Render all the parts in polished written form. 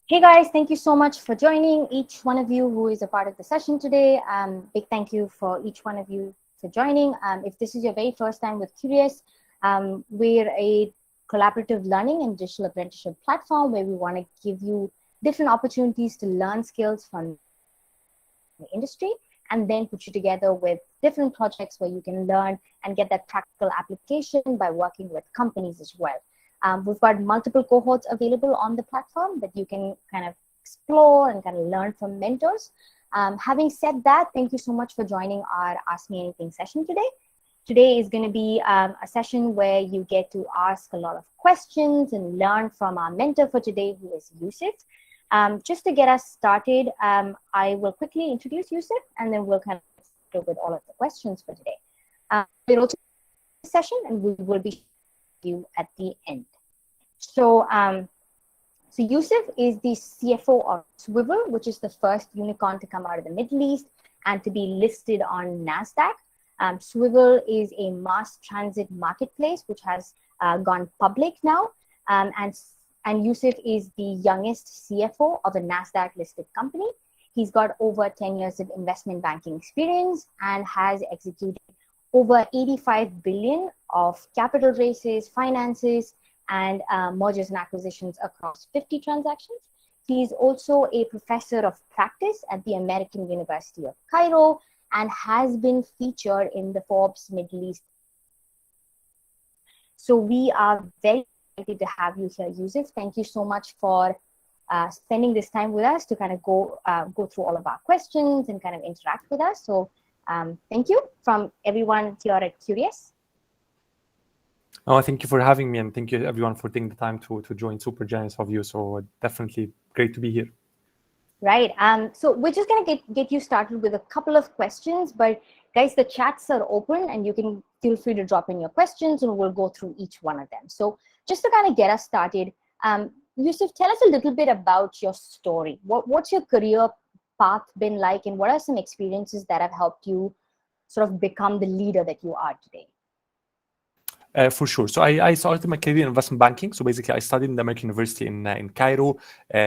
Hey guys, thank you so much for joining. Each one of you who is a part of the session today, big thank you for each one of you for joining. If this is your very first time with Qureos, we're a collaborative learning and digital apprenticeship platform where we want to give you different opportunities to learn skills from the industry and then put you together with different projects where you can learn and get that practical application by working with companies as well. We've got multiple cohorts available on the platform that you can kind of explore and kind of learn from mentors. Having said that, thank you so much for joining our Ask Me Anything session today. Today is going to be a session where you get to ask a lot of questions and learn from our mentor for today, who is Youssef. Just to get us started, I will quickly introduce Youssef and then we'll kind of start with all of the questions for today. We're also in the session and we will be you at the end. So Youssef is the CFO of Swvl, which is the first unicorn to come out of the Middle East and to be listed on NASDAQ. Swvl is a mass transit marketplace which has gone public now, and Youssef is the youngest CFO of a NASDAQ listed company. He's got over 10 years of investment banking experience and has executed over 85 billion of capital raises, finances, and mergers and acquisitions across 50 transactions. He's also a professor of practice at the American University of Cairo and has been featured in the Forbes Middle East. So we are very excited to have you here, Youssef. Thank you so much for spending this time with us to kind of go through all of our questions and kind of interact with us. So thank you from everyone here at Qureos. Oh, thank you for having me, and thank you everyone for taking the time to join. Super generous of you. So definitely great to be here. Right. So we're just gonna get you started with a couple of questions, but guys, the chats are open and you can feel free to drop in your questions and we'll go through each one of them. So just to kind of get us started, Youssef, tell us a little bit about your story. What's your career path been like, and what are some experiences that have helped you sort of become the leader that you are today? For sure. So I started my career in investment banking. So basically, I studied in the American University in Cairo.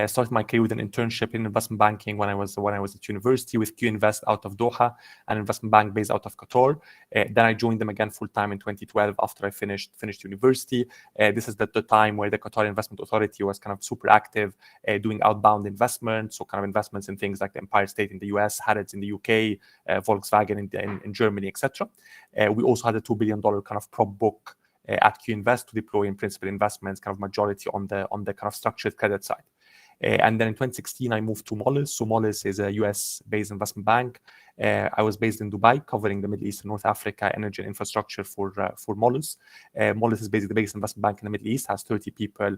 Started my career with an internship in investment banking when I was at university with Q Invest out of Doha, an investment bank based out of Qatar. Then I joined them again full time in 2012 after I finished university. This is the time where the Qatar Investment Authority was kind of super active, doing outbound investments, so kind of investments in things like the Empire State in the US, Harrods in the UK, Volkswagen in Germany, etc. We also had a $2 billion kind of prop book at Q Invest to deploy in principal investments, kind of majority on the kind of structured credit side. And then in 2016, I moved to Moelis. So Moelis is a US-based investment bank. I was based in Dubai, covering the Middle East and North Africa, energy and infrastructure for Moelis. Moelis is basically the biggest investment bank in the Middle East, has 30 people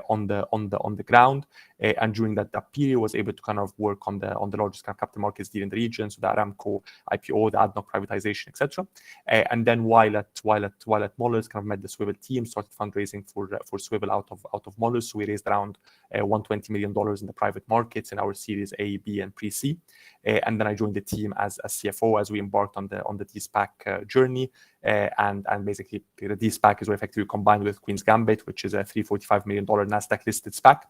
on the ground. And during that period, was able to kind of work on the largest kind of capital markets deal in the region, so the Aramco IPO, the ADNOC privatization, etc. And then while at Moelis, kind of met the Swvl team, started fundraising for Swvl out of Moelis. So we raised around $120 million in the private markets in our Series A, B, and Pre-C. And then I joined the team as a CFO as we embarked on the de-SPAC journey. And basically, the de-SPAC is effectively combined with Queen's Gambit, which is a $345 million NASDAQ listed SPAC.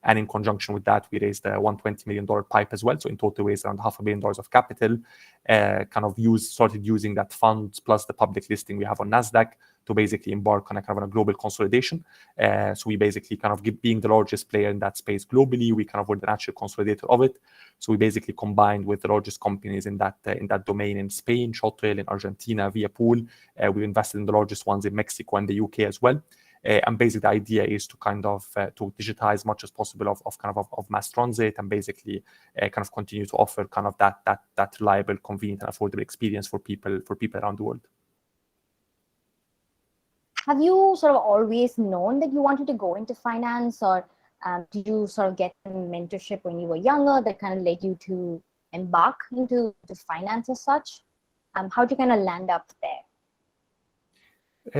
And in conjunction with that, we raised a $120 million PIPE as well. So in total, we raised around $500 million of capital. Started using that funds plus the public listing we have on NASDAQ to basically embark on a global consolidation. So we basically being the largest player in that space globally, we kind of were the natural consolidator of it. So we basically combined with the largest companies in that domain in Spain, Shotel, in Argentina, via Pool. We invested in the largest ones in Mexico and the UK as well. And basically the idea is to kind of to digitize as much as possible of mass transit and basically kind of continue to offer kind of that reliable, convenient, and affordable experience for people around the world. Have you sort of always known that you wanted to go into finance, or did you sort of get mentorship when you were younger that kind of led you to embark into finance as such? How did you kind of land up there?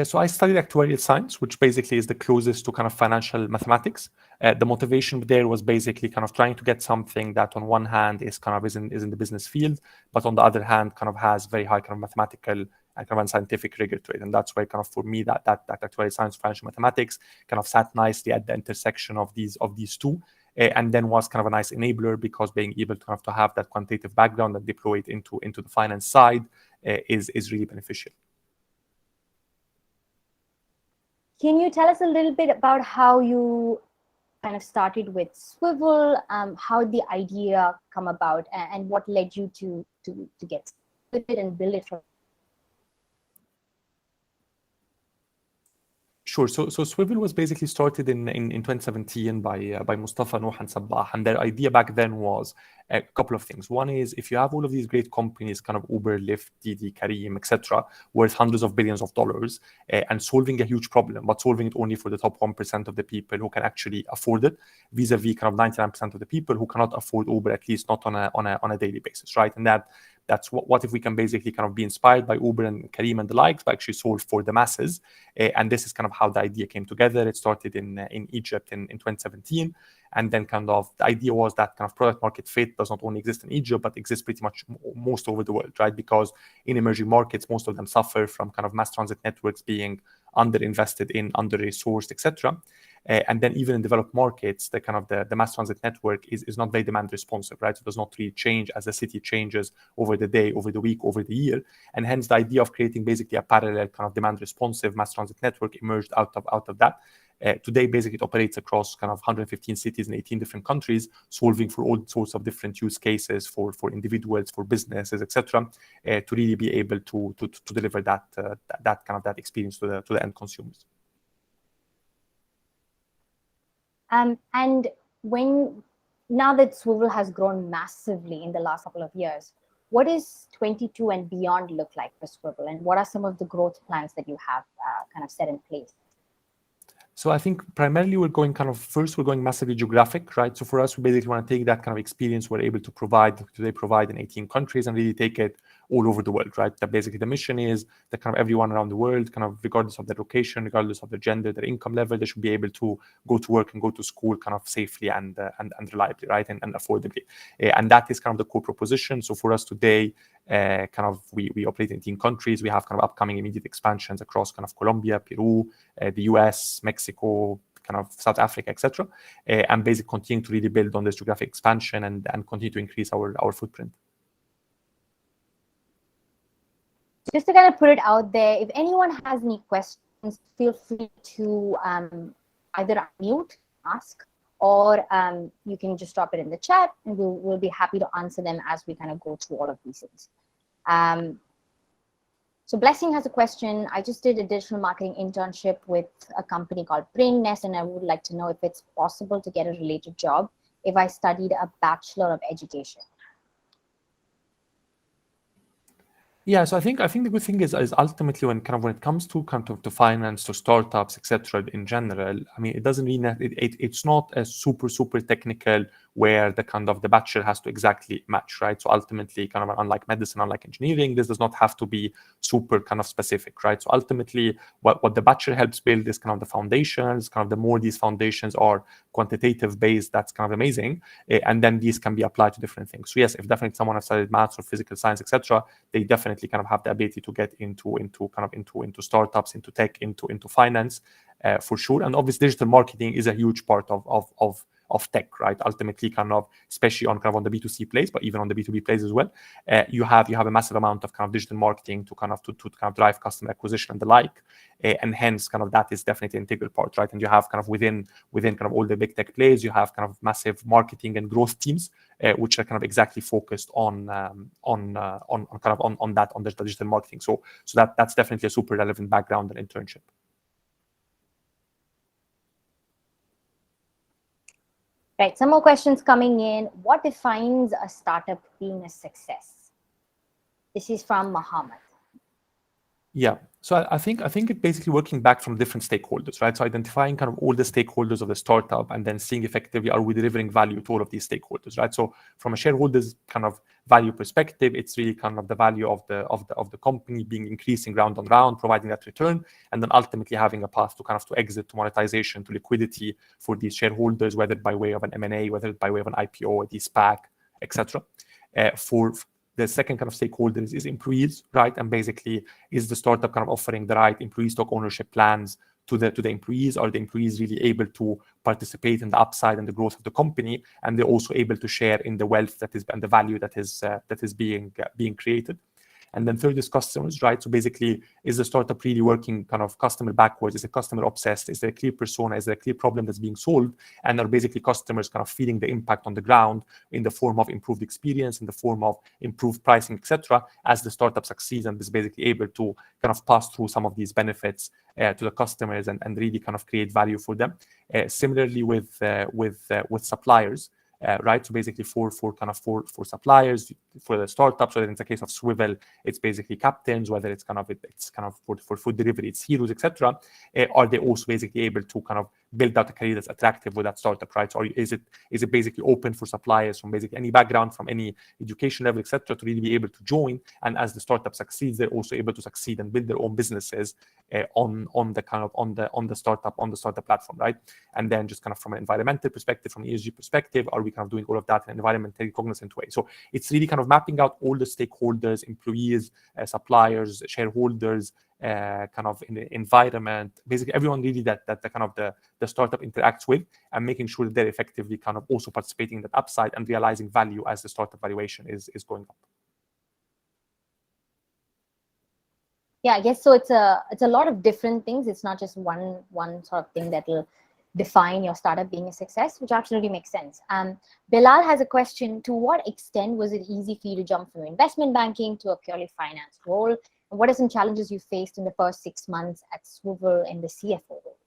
So I studied actuarial science, which basically is the closest to kind of financial mathematics. The motivation there was basically kind of trying to get something that on one hand is in the business field, but on the other hand kind of has very high kind of mathematical and kind of scientific rigor to it. And that's why kind of for me that actuarial science, financial mathematics kind of sat nicely at the intersection of these two. and then was kind of a nice enabler because being able to have that quantitative background and deploy it into the finance side is really beneficial. Can you tell us a little bit about how you kind of started with Swvl, how the idea come about, and what led you to get started and build it from? Sure. So Swvl was basically started in 2017 by Mustafa, Nuh, and Sabbah. And their idea back then was a couple of things. One is if you have all of these great companies, kind of Uber, Lyft, Didi, Careem, etc., worth hundreds of billions of dollars, and solving a huge problem, but solving it only for the top 1% of the people who can actually afford it, vis-a-vis kind of 99% of the people who cannot afford Uber, at least not on a daily basis, right? And that's what if we can basically kind of be inspired by Uber and Careem and the likes, but actually solve for the masses. And this is kind of how the idea came together. It started in Egypt in 2017. And then kind of the idea was that kind of product market fit does not only exist in Egypt, but exists pretty much most over the world, right? Because in emerging markets, most of them suffer from kind of mass transit networks being underinvested in, under-resourced, etc. And then even in developed markets, the kind of the mass transit network is not very demand responsive, right? It does not really change as the city changes over the day, over the week, over the year. And hence the idea of creating basically a parallel kind of demand responsive mass transit network emerged out of that. Today, basically, it operates across kind of 115 cities in 18 different countries, solving for all sorts of different use cases for individuals, for businesses, etc., to really be able to deliver that experience to the end consumers. And now that Swvl has grown massively in the last couple of years, what does 22 and beyond look like for Swvl, and what are some of the growth plans that you have kind of set in place? So I think primarily we're going massively geographic, right? So for us, we basically want to take that kind of experience we're able to provide in 18 countries and really take it all over the world, right? That basically the mission is that kind of everyone around the world, kind of regardless of their location, regardless of their gender, their income level, they should be able to go to work and go to school kind of safely and reliably, right? And affordably. And that is kind of the core proposition. So for us today, we operate in 18 countries. We have kind of upcoming immediate expansions across kind of Colombia, Peru, the US, Mexico, kind of South Africa, etc. And basically continue to really build on this geographic expansion and continue to increase our footprint. Just to kind of put it out there, if anyone has any questions, feel free to either unmute, ask, or you can just drop it in the chat, and we'll be happy to answer them as we kind of go through all of these things. So Blessing has a question. I just did a digital marketing internship with a company called Brain Nest, and I would like to know if it's possible to get a related job if I studied a Bachelor of Education. Yeah, so I think the good thing is ultimately when it comes to to finance, to startups, etc. in general, I mean, it doesn't mean that it's not a super technical where the bachelor has to exactly match, right? So ultimately, kind of unlike medicine, unlike engineering, this does not have to be super kind of specific, right? So ultimately, what the bachelor helps build is kind of the foundations. Kind of the more these foundations are quantitative based, that's kind of amazing, and then these can be applied to different things. So yes, if definitely someone has studied maths or physical science, etc., they definitely kind of have the ability to get into startups, into tech, into finance, for sure. And obviously, digital marketing is a huge part of tech, right? Ultimately, kind of especially on the B2C place, but even on the B2B place as well, you have a massive amount of kind of digital marketing to drive customer acquisition and the like, and hence kind of that is definitely an integral part, right? And you have kind of within kind of all the big tech players, you have kind of massive marketing and growth teams, which are kind of exactly focused on the digital marketing. So that's definitely a super relevant background and internship. Right, some more questions coming in. What defines a startup being a success? This is from Muhammad. Yeah, so I think it basically working back from different stakeholders, right? So identifying kind of all the stakeholders of the startup and then seeing effectively, are we delivering value to all of these stakeholders, right? So from a shareholder's kind of value perspective, it's really kind of the value of the company being increasing round on round, providing that return, and then ultimately having a path to exit, to monetization, to liquidity for these shareholders, whether by way of an M&A, whether by way of an IPO, a de-SPAC, etc. For the second kind of stakeholders is employees, right? And basically, is the startup kind of offering the right employee stock ownership plans to the employees? Are the employees really able to participate in the upside and the growth of the company, and they're also able to share in the wealth that is and the value that is being created? And then third is customers, right? So basically, is the startup really working kind of customer backwards? Is the customer obsessed? Is there a clear persona? Is there a clear problem that's being solved? And are basically customers kind of feeling the impact on the ground in the form of improved experience, in the form of improved pricing, etc., as the startup succeeds and is basically able to kind of pass through some of these benefits to the customers and really kind of create value for them. Similarly with suppliers. Right, so basically for suppliers, for the startups, whether in the case of Swvl, it's basically captains, whether it's kind of for food delivery, it's heroes, etc. Are they also basically able to kind of build out a career that's attractive with that startup, right? Or is it basically open for suppliers from basically any background, from any education level, etc., to really be able to join? And as the startup succeeds, they're also able to succeed and build their own businesses on the startup platform, right? And then just kind of from an environmental perspective, from an ESG perspective, are we kind of doing all of that in an environmentally cognizant way? So it's really kind of mapping out all the stakeholders, employees, suppliers, shareholders, kind of in the environment, basically everyone really that the kind of the startup interacts with, and making sure that they're effectively kind of also participating in that upside and realizing value as the startup valuation is going up. Yeah, I guess so. It's a lot of different things. It's not just one sort of thing that will define your startup being a success, which absolutely makes sense. Bilal has a question: to what extent was it easy for you to jump from investment banking to a purely finance role? And what are some challenges you faced in the first 6 months at Swvl in the CFO role?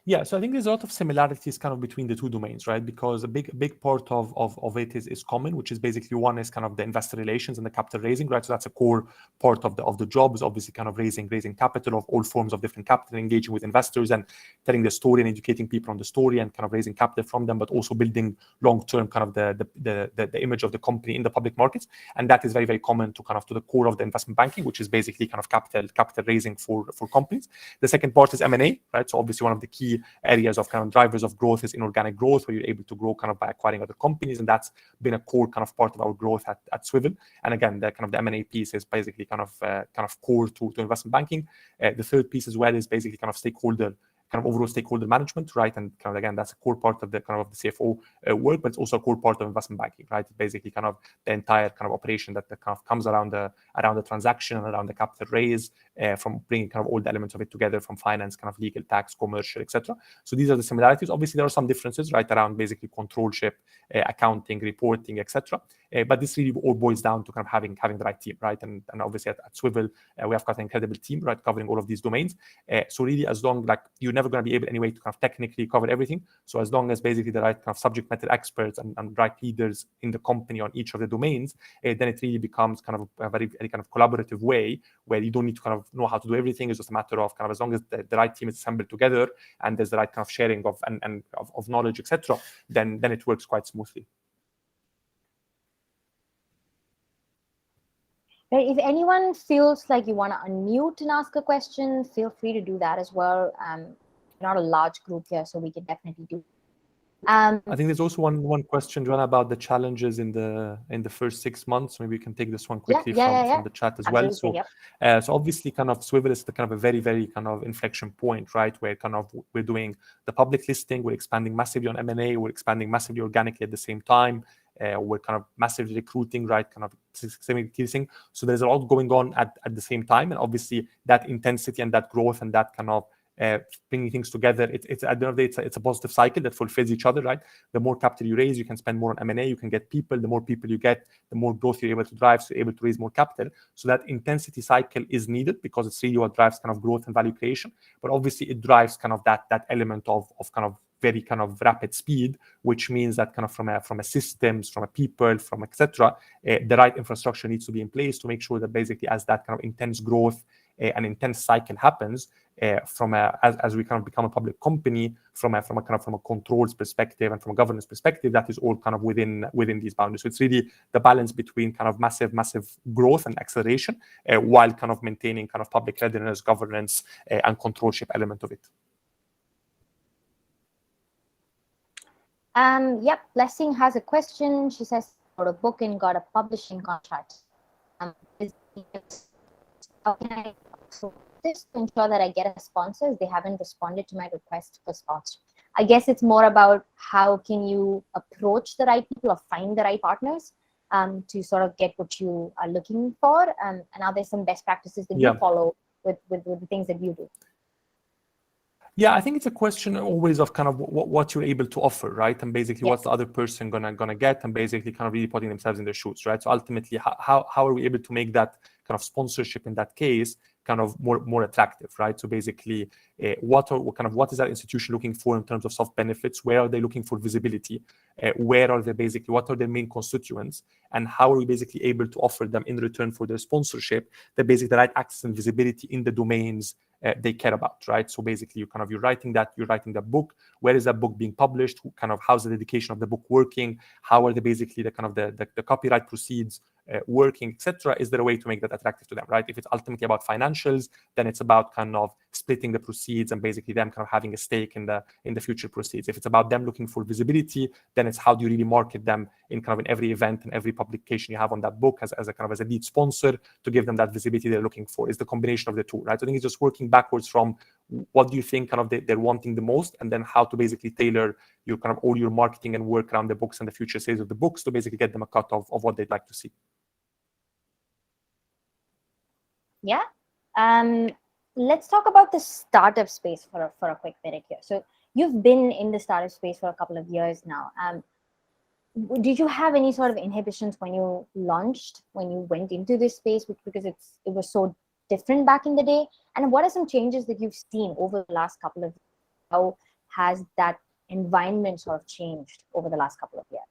Yeah, so I think there's a lot of similarities kind of between the two domains, right? Because a big part of it is common, which is basically one is kind of the investor relations and the capital raising, right? So that's a core part of the job, is obviously kind of raising capital of all forms of different capital, engaging with investors and telling the story and educating people on the story and kind of raising capital from them, but also building long-term kind of the image of the company in the public markets. And that is very, very common to kind of to the core of the investment banking, which is basically kind of capital raising for companies. The second part is M&A, right? So obviously one of the key areas of kind of drivers of growth is inorganic growth, where you're able to grow kind of by acquiring other companies, and that's been a core kind of part of our growth at Swvl. And again, the kind of the M&A piece is basically kind of core to investment banking. The third piece as well is basically kind of overall stakeholder management, right? And kind of again, that's a core part of the kind of the CFO work, but it's also a core part of investment banking, right? Basically, kind of the entire kind of operation that kind of comes around the transaction and around the capital raise, from bringing kind of all the elements of it together, from finance, kind of legal, tax, commercial, etc. So these are the similarities. Obviously, there are some differences, right, around basically controlship, accounting, reporting, etc. But this really all boils down to kind of having the right team, right? And obviously at Swvl, we have got an incredible team, right, covering all of these domains. So really, as long like you're never going to be able anyway to kind of technically cover everything. So as long as basically the right kind of subject matter experts and right leaders in the company on each of the domains, then it really becomes kind of a very, very kind of collaborative way where you don't need to kind of know how to do everything. It's just a matter of kind of as long as the right team is assembled together and there's the right kind of sharing of knowledge, etc., then it works quite smoothly. If anyone feels like you want to unmute and ask a question, feel free to do that as well. We're not a large group here, so we can definitely do. I think there's also one question, Joanna, about the challenges in the first 6 months. Maybe we can take this one quickly from the chat as Absolutely, well. So, so obviously, kind of Swvl is the kind of a very, very kind of inflection point, right? Where kind of we're doing the public listing, we're expanding massively on M&A, we're expanding massively organically at the same time. We're kind of massively recruiting, right? Kind of increasing. So there's a lot going on at the same time, and obviously that intensity and that growth and that kind of bringing things together, it's at the end of the day, it's a positive cycle that fulfills each other, right? The more capital you raise, you can spend more on M&A, you can get people. The more people you get, the more growth you're able to drive, so you're able to raise more capital. So that intensity cycle is needed because it's really what drives kind of growth and value creation. But obviously it drives kind of that element of kind of very kind of rapid speed, which means that kind of from a systems, from a people, from etc., the right infrastructure needs to be in place to make sure that basically as that kind of intense growth an intense cycle happens, as we kind of become a public company, from a controls perspective and from a governance perspective, that is all kind of within these boundaries. So it's really the balance between kind of massive growth and acceleration, while kind of maintaining kind of public readiness, governance, and controlship element of it. Yep, Blessing has a question. She says, wrote a book and got a publishing contract. How can I also this to ensure that I get a sponsor. They haven't responded to my request for sponsor. I guess it's more about how can you approach the right people or find the right partners to sort of get what you are looking for. And are there some best practices that you follow with the things that you do? Yeah, I think it's a question always of kind of what you're able to offer, right? And basically what's the other person gonna get, and basically kind of really putting themselves in their shoes, right? So ultimately, how are we able to make that kind of sponsorship in that case kind of more attractive, right? So basically, what is that institution looking for in terms of soft benefits? Where are they looking for visibility? What are their main constituents? And how are we basically able to offer them in return for their sponsorship the right access and visibility in the domains they care about, right? So basically, you're writing the book. Where is that book being published? How's the dedication of the book working? How are the copyright proceeds working, etc.? Is there a way to make that attractive to them, right? If it's ultimately about financials, then it's about kind of splitting the proceeds and basically them kind of having a stake in the future proceeds. If it's about them looking for visibility, then it's how do you really market them in every event and every publication you have on that book as a lead sponsor to give them that visibility they're looking for. Is the combination of the two, right? I think it's just working backwards from what do you think they're wanting the most, and then how to basically tailor your all your marketing and work around the books and the future sales of the books to basically get them a cut of what they'd like to see. Yeah. Let's talk about the startup space for a quick minute here. So you've been in the startup space for a couple of years now. Did you have any sort of inhibitions when you went into this space, because it was so different back in the day? And what are some changes that you've seen over the last couple of years? How has that environment sort of changed over the last couple of years?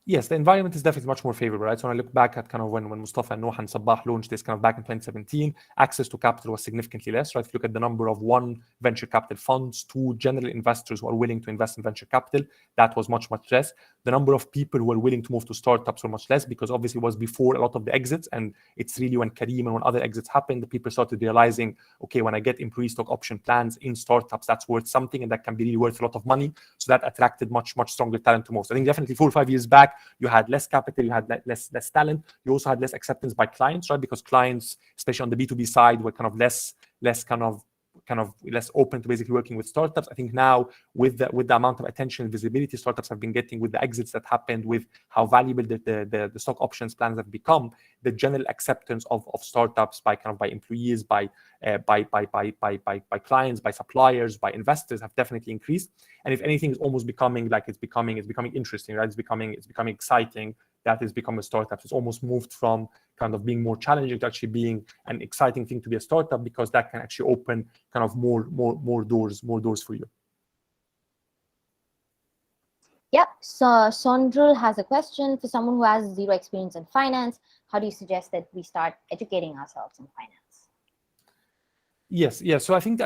Yes, the environment is definitely much more favorable, right? So when I look back at kind of when Mustafa and Noah and Sabah launched this kind of back in 2017, access to capital was significantly less, right? If you look at the number of venture capital funds, general investors who are willing to invest in venture capital, that was much, much less. The number of people who were willing to move to startups were much less, because obviously it was before a lot of the exits, and it's really when Kareem and when other exits happened, the people started realizing, okay, when I get employee stock option plans in startups, that's worth something, and that can be really worth a lot of money. So that attracted much, much stronger talent to most. I think definitely 4 or 5 years back, you had less capital, you had less talent, you also had less acceptance by clients, right? Because clients, especially on the B2B side, were kind of less open to basically working with startups. I think now with the amount of attention and visibility startups have been getting, with the exits that happened, with how valuable the stock options plans have become, the general acceptance of startups by employees, by clients, by suppliers, by investors have definitely increased. And if anything, it's almost becoming interesting, right? It's becoming exciting. That has become a startup. It's almost moved from kind of being more challenging to actually being an exciting thing to be a startup, because that can actually open kind of more doors for you. Yep. So Sondrul has a question. For someone who has zero experience in finance, how do you suggest that we start educating ourselves in finance? Yes. So I think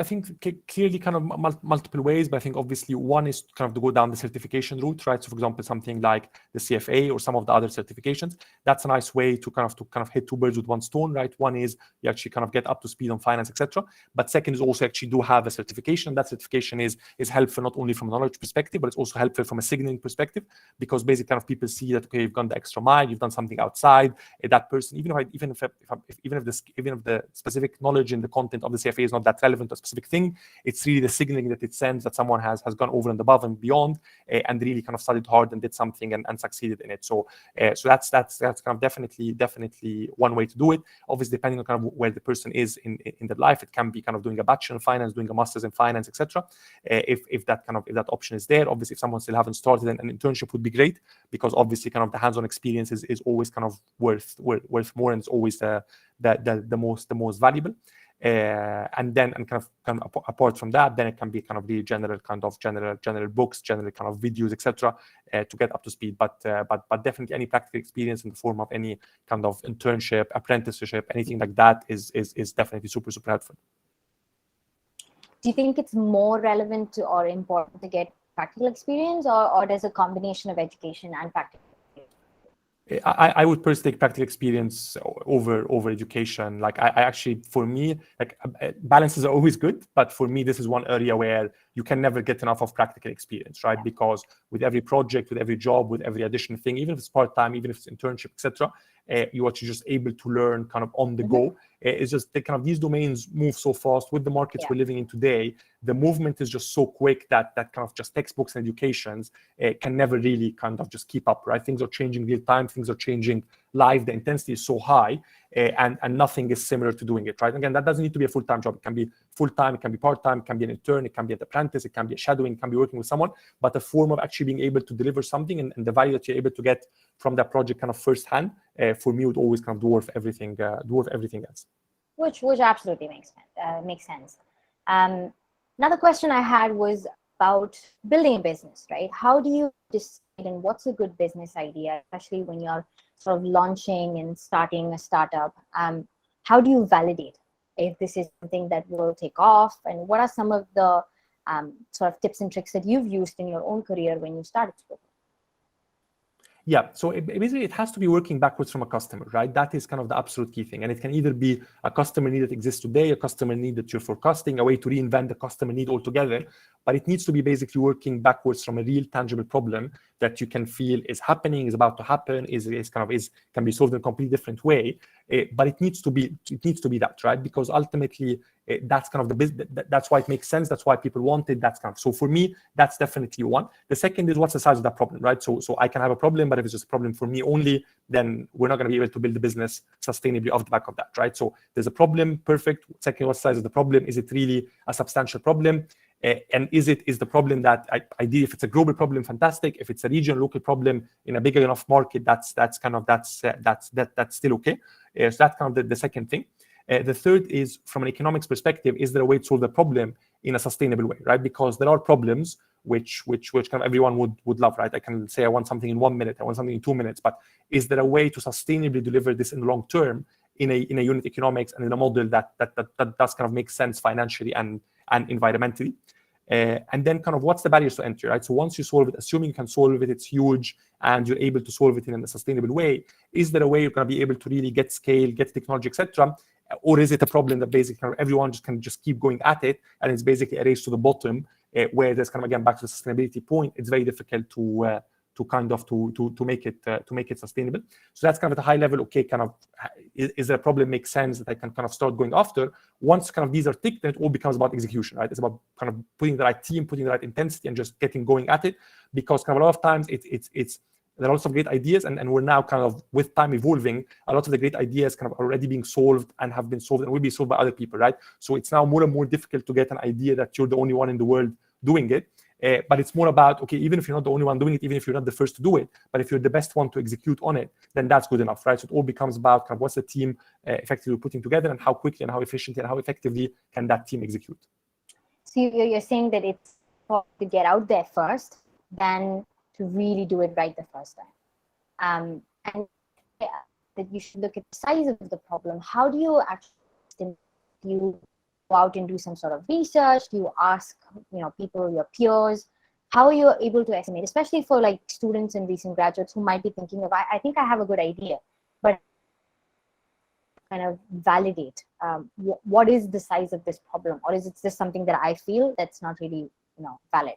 clearly kind of multiple ways, but I think obviously one is kind of to go down the certification route, right? So for example, something like the CFA or some of the other certifications, that's a nice way to kind of hit 2 birds with 1 stone, right? One is you actually kind of get up to speed on finance, etc. But second is also actually do have a certification. That certification is helpful not only from a knowledge perspective, but it's also helpful from a signaling perspective, because basically kind of people see that, okay, you've gone the extra mile, you've done something outside that person, even if the specific knowledge in the content of the CFA is not that relevant to a specific thing, it's really the signaling that it sends that someone has gone over and above and beyond, and really kind of studied hard and did something and succeeded in it. So that's kind of definitely one way to do it. Obviously, depending on kind of where the person is in their life, it can be kind of doing a bachelor in finance, doing a master's in finance, etc. If that option is there. Obviously, if someone still haven't started, an internship would be great, because obviously kind of the hands-on experience is always kind of worth more, and it's always the most valuable. And apart from that, then it can be kind of the general books, general kind of videos, etc. To get up to speed. But definitely any practical experience in the form of any kind of internship, apprenticeship, anything like that is definitely super helpful. Do you think it's more relevant or important to get practical experience, or does a combination of education and practical? I would personally take practical experience over education. Like I actually, for me, like balances are always good, but for me, this is one area where you can never get enough of practical experience, right? Because with every project, with every job, with every additional thing, even if it's part-time, even if it's internship, etc., you are just able to learn kind of on the go. It's just the kind of these domains move so fast with the markets we're living in today. The movement is just so quick that kind of just textbooks and educations can never really kind of just keep up, right? Things are changing real time, things are changing live, the intensity is so high, and nothing is similar to doing it, right? Again, that doesn't need to be a full-time job. It can be full-time, it can be part-time, it can be an intern, it can be an apprentice, it can be a shadowing, it can be working with someone, but a form of actually being able to deliver something and the value that you're able to get from that project kind of firsthand, for me would always kind of dwarf everything else. Which absolutely makes sense. Another question I had was about building a business, right? How do you decide and what's a good business idea, especially when you're sort of launching and starting a startup? How do you validate if this is something that will take off? And what are some of the sort of tips and tricks that you've used in your own career when you started Swvl? Yeah, so basically it has to be working backwards from a customer, right? That is kind of the absolute key thing. And it can either be a customer need that exists today, a customer need that you're forecasting, a way to reinvent the customer need altogether. But it needs to be basically working backwards from a real tangible problem that you can feel is happening, is about to happen, can be solved in a completely different way. But it needs to be that, right? Because ultimately that's kind of the business. That's why it makes sense. That's why people want it. That's kind of, so for me, that's definitely one. The second is what's the size of that problem, right? So I can have a problem, but if it's just a problem for me only, then we're not going to be able to build the business sustainably off the back of that, right? So there's a problem, perfect. Second, what's the size of the problem? Is it really a substantial problem? And is the problem that ideally, if it's a global problem, fantastic. If it's a regional, local problem in a big enough market, that's still okay. So that's kind of the second thing. The third is from an economics perspective, is there a way to solve the problem in a sustainable way, right? Because there are problems which kind of everyone would love, right? I can say I want something in 1 minute, I want something in 2 minutes, but is there a way to sustainably deliver this in the long term in a unit economics and in a model that does kind of make sense financially and environmentally? And then kind of what's the barriers to entry, right? So once you solve it, assuming you can solve it, it's huge, and you're able to solve it in a sustainable way, is there a way you're going to be able to really get scale, get technology, etc.? Or is it a problem that basically kind of everyone can just keep going at it, and it's basically a race to the bottom, where there's kind of, again, back to the sustainability point, it's very difficult to make it sustainable. So that's kind of at a high level. Okay, kind of is there a problem makes sense that I can kind of start going after? Once kind of these are ticked, then it all becomes about execution, right? It's about kind of putting the right team, putting the right intensity, and just getting going at it. Because kind of a lot of times there are lots of great ideas, and we're now kind of with time evolving. A lot of the great ideas kind of already being solved and have been solved and will be solved by other people, right? So it's now more and more difficult to get an idea that you're the only one in the world doing it. But it's more about, okay, even if you're not the only one doing it, even if you're not the first to do it, but if you're the best one to execute on it, then that's good enough, right? So it all becomes about kind of what's the team effectively putting together, and how quickly and how efficiently and how effectively can that team execute. So you're saying that it's to get out there first, then to really do it right the first time. And that you should look at the size of the problem. How do you actually, do you go out and do some sort of research? Do you ask, people, your peers? How are you able to estimate, especially for like students and recent graduates who might be thinking of, I think I have a good idea, but kind of validate what is the size of this problem, or is it just something that I feel that's not really valid?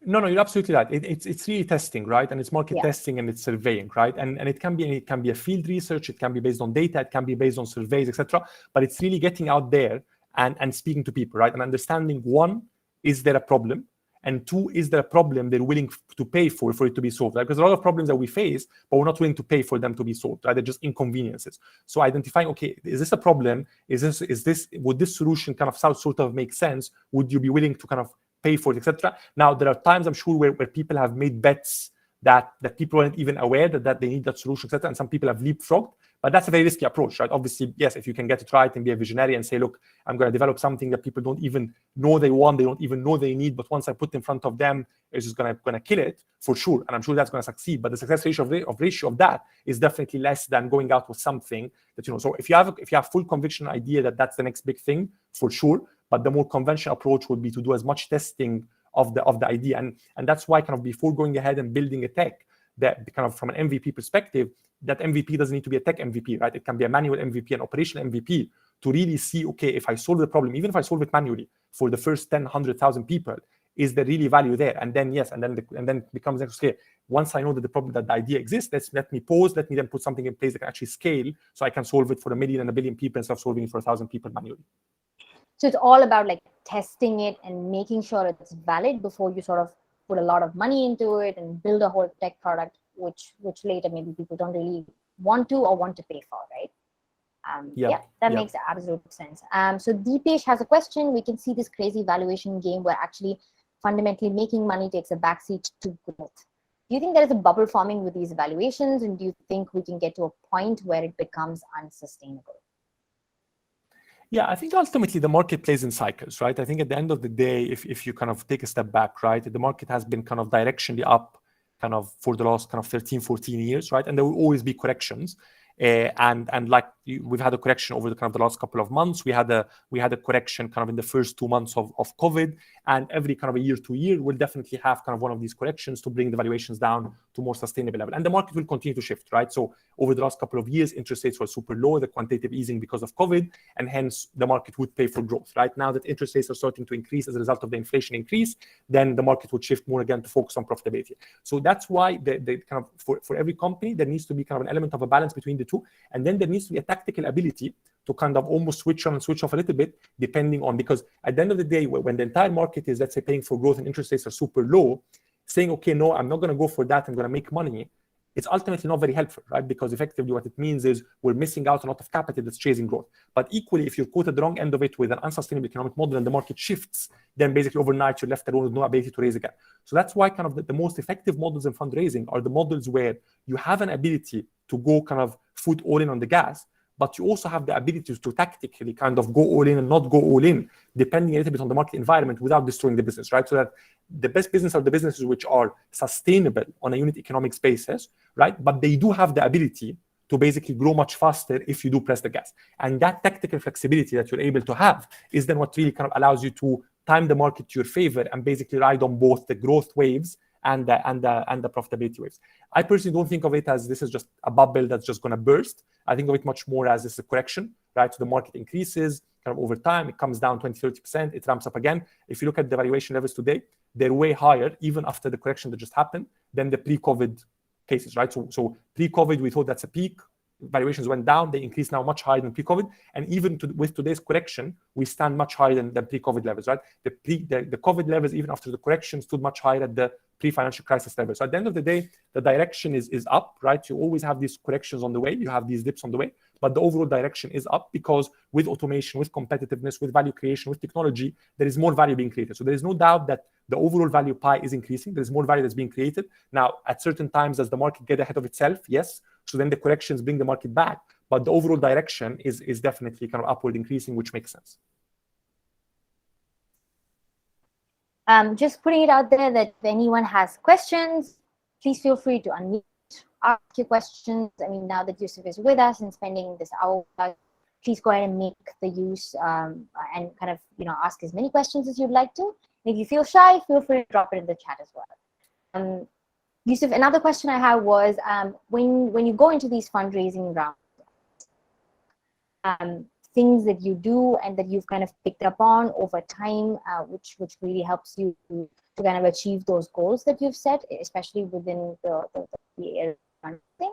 No, you're absolutely right. It's really testing, right? And it's market testing, and it's surveying, right? And it can be a field research, it can be based on data, it can be based on surveys, etc. But it's really getting out there and speaking to people, right? And understanding, one, is there a problem? And two, is there a problem they're willing to pay for it to be solved, right? Because a lot of problems that we face, but we're not willing to pay for them to be solved, right? They're just inconveniences. So identifying, okay, is this a problem? Would this solution kind of sort of make sense? Would you be willing to kind of pay for it, etc.? Now, there are times, I'm sure, where people have made bets that people weren't even aware that they need that solution, etc. And some people have leapfrogged, but that's a very risky approach, right? Obviously, yes, if you can get it right and be a visionary and say, look, I'm going to develop something that people don't even know they want, they don't even know they need, but once I put in front of them, it's just going to kill it, for sure. And I'm sure that's going to succeed. But the success ratio of that is definitely less than going out with something that, so if you have full conviction idea that that's the next big thing, for sure. But the more conventional approach would be to do as much testing of the idea. And that's why kind of before going ahead and building a tech, that kind of from an MVP perspective, that MVP doesn't need to be a tech MVP, right? It can be a manual MVP, an operational MVP, to really see, okay, if I solve the problem, even if I solve it manually for the first 10, 100,000 people, is there really value there? And then yes, and then it becomes okay. Once I know that the problem, that the idea exists, let me pause. Let me then put something in place that can actually scale, so I can solve it for 1 million and 1 billion people instead of solving it for 1,000 people manually. So it's all about like testing it and making sure it's valid before you sort of put a lot of money into it and build a whole tech product, which later maybe people don't really want to or want to pay for, right? That makes absolute sense. So Deepesh has a question. We can see this crazy valuation game where actually fundamentally making money takes a backseat to growth. Do you think there is a bubble forming with these valuations, and do you think we can get to a point where it becomes unsustainable? Yeah, I think ultimately the market plays in cycles, right? I think at the end of the day, if you kind of take a step back, right, the market has been kind of directionally up kind of for the last kind of 13, 14 years, right? And there will always be corrections. And like we've had a correction over the kind of the last couple of months. We had a correction kind of in the first 2 months of COVID, and every kind of a year to year will definitely have kind of one of these corrections to bring the valuations down to more sustainable level. And the market will continue to shift, right? So over the last couple of years, interest rates were super low, the quantitative easing because of COVID, and hence the market would pay for growth, right? Now that interest rates are starting to increase as a result of the inflation increase, then the market would shift more again to focus on profitability. So that's why the kind of for every company, there needs to be kind of an element of a balance between the two. And then there needs to be a tactical ability to kind of almost switch on and switch off a little bit, depending on, because at the end of the day, when the entire market is, let's say, paying for growth and interest rates are super low, saying, okay, no, I'm not going to go for that, I'm going to make money, it's ultimately not very helpful, right? Because effectively what it means is we're missing out on a lot of capital that's chasing growth. But equally, if you're caught at the wrong end of it with an unsustainable economic model and the market shifts, then basically overnight you're left alone with no ability to raise again. So that's why kind of the most effective models in fundraising are the models where you have an ability to go kind of foot all in on the gas, but you also have the ability to tactically kind of go all in and not go all in, depending a little bit on the market environment without destroying the business, right? So that the best business are the businesses which are sustainable on a unit economics basis, right? But they do have the ability to basically grow much faster if you do press the gas. And that tactical flexibility that you're able to have is then what really kind of allows you to time the market to your favor and basically ride on both the growth waves and the profitability waves. I personally don't think of it as this is just a bubble that's just going to burst. I think of it much more as this is a correction, right? So the market increases kind of over time, it comes down 20, 30%, it ramps up again. If you look at the valuation levels today, they're way higher, even after the correction that just happened, than the pre-COVID cases, right? So pre-COVID, we thought that's a peak. Valuations went down, they increased now much higher than pre-COVID. And even with today's correction, we stand much higher than pre-COVID levels, right? The COVID levels, even after the correction, stood much higher at the pre-financial crisis level. So at the end of the day, the direction is up, right? You always have these corrections on the way, you have these dips on the way, but the overall direction is up because with automation, with competitiveness, with value creation, with technology, there is more value being created. So there is no doubt that the overall value pie is increasing. There's more value that's being created. Now, at certain times, as the market get ahead of itself, yes, so then the corrections bring the market back. But the overall direction is definitely kind of upward increasing, which makes sense. Just putting it out there that if anyone has questions, please feel free to unmute, ask your questions. I mean, now that Youssef is with us and spending this hour, please go ahead and make the use and kind of, ask as many questions as you'd like to. And if you feel shy, feel free to drop it in the chat as well. Youssef, another question I have was, when you go into these fundraising rounds, things that you do and that you've kind of picked up on over time, which really helps you to kind of achieve those goals that you've set, especially within the area of fundraising?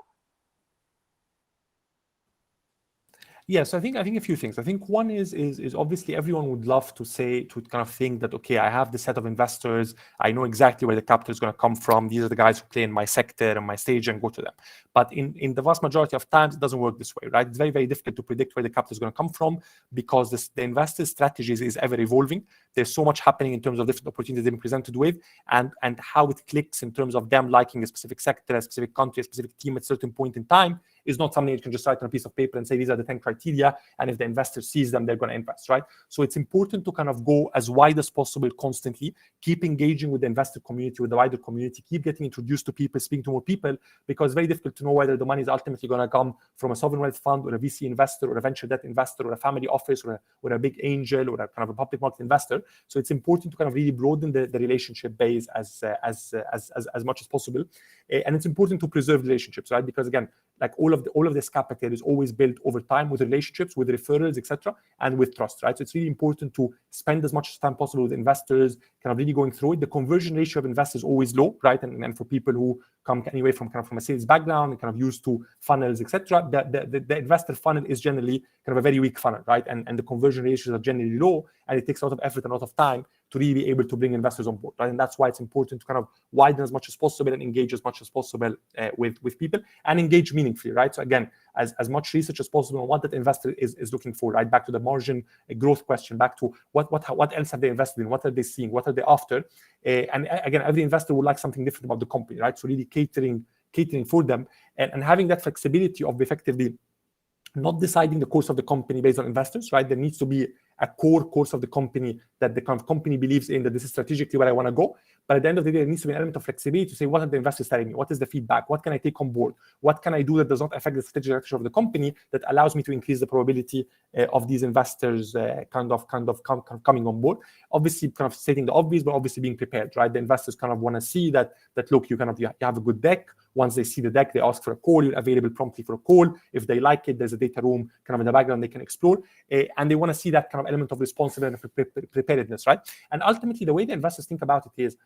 Yeah, so I think a few things. I think one is obviously everyone would love to kind of think that, okay, I have this set of investors, I know exactly where the capital is going to come from. These are the guys who play in my sector and my stage, and go to them. But in the vast majority of times, it doesn't work this way, right? It's very, very difficult to predict where the capital is going to come from because the investor's strategies is ever evolving. There's so much happening in terms of different opportunities they've been presented with, and how it clicks in terms of them liking a specific sector, a specific country, a specific team at a certain point in time is not something you can just write on a piece of paper and say these are the 10 criteria, and if the investor sees them, they're going to invest, right? So it's important to kind of go as wide as possible constantly, keep engaging with the investor community, with the wider community, keep getting introduced to people, speaking to more people, because it's very difficult to know whether the money is ultimately going to come from a sovereign wealth fund or a VC investor or a venture debt investor or a family office or a big angel or a kind of a public market investor. So it's important to kind of really broaden the relationship base as much as possible. And it's important to preserve relationships, right? Because again, like all of this capital is always built over time with relationships, with referrals, etc., and with trust, right? So it's really important to spend as much time possible with investors, kind of really going through it. The conversion ratio of investors is always low, right? And for people who come anyway from kind of from a sales background and kind of used to funnels, etc., the investor funnel is generally kind of a very weak funnel, right? And the conversion ratios are generally low, and it takes a lot of effort and a lot of time to really be able to bring investors on board, right? And that's why it's important to kind of widen as much as possible and engage as much as possible with people, and engage meaningfully, right? So again, as much research as possible on what that investor is looking for, right? Back to the margin growth question, back to what else have they invested in, what are they seeing, what are they after, and again, every investor would like something different about the company, right? So really catering for them, and having that flexibility of effectively not deciding the course of the company based on investors, right? There needs to be a core course of the company that the kind of company believes in, that this is strategically where I want to go. But at the end of the day, there needs to be an element of flexibility to say, what are the investors telling me? What is the feedback? What can I take on board? What can I do that does not affect the strategic direction of the company, that allows me to increase the probability of these investors kind of coming on board? Obviously, kind of stating the obvious, but obviously being prepared, right? The investors kind of want to see that look, you have a good deck. Once they see the deck, they ask for a call. You're available promptly for a call. If they like it, there's a data room kind of in the background they can explore, and they want to see that kind of element of responsibility and preparedness, right? And ultimately, the way the investors think about it is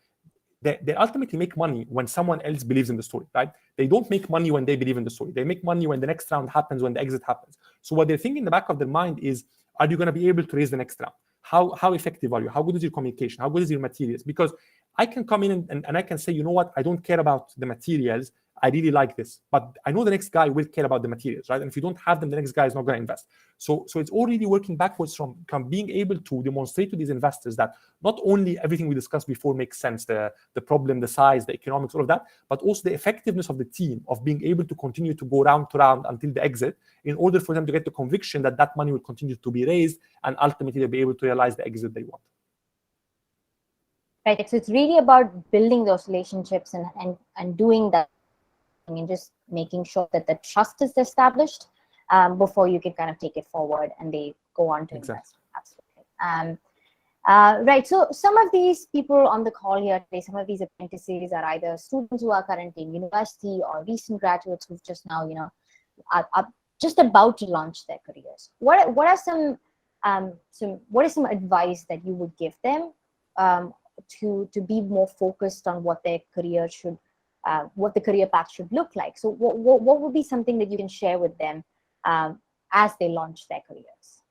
they ultimately make money when someone else believes in the story, right? They don't make money when they believe in the story. They make money when the next round happens, when the exit happens. So what they're thinking in the back of their mind is, are you going to be able to raise the next round? How effective are you? How good is your communication? How good is your materials? Because I can come in and I can say, you know what, I don't care about the materials. I really like this, but I know the next guy will care about the materials, right? And if you don't have them, the next guy is not going to invest. So it's already working backwards from being able to demonstrate to these investors that not only everything we discussed before makes sense, the problem, the size, the economics, all of that, but also the effectiveness of the team of being able to continue to go round to round until the exit, in order for them to get the conviction that that money will continue to be raised, and ultimately they'll be able to realize the exit they want. Right. So it's really about building those relationships and doing that. I mean, just making sure that the trust is established before you can kind of take it forward and they go on to invest. Absolutely. Right. So some of these people on the call here today, some of these apprentices are either students who are currently in university or recent graduates who've just now, are just about to launch their careers. What is some advice that you would give them to be more focused on what their career should, what the career path should look like? So what would be something that you can share with them as they launch their careers?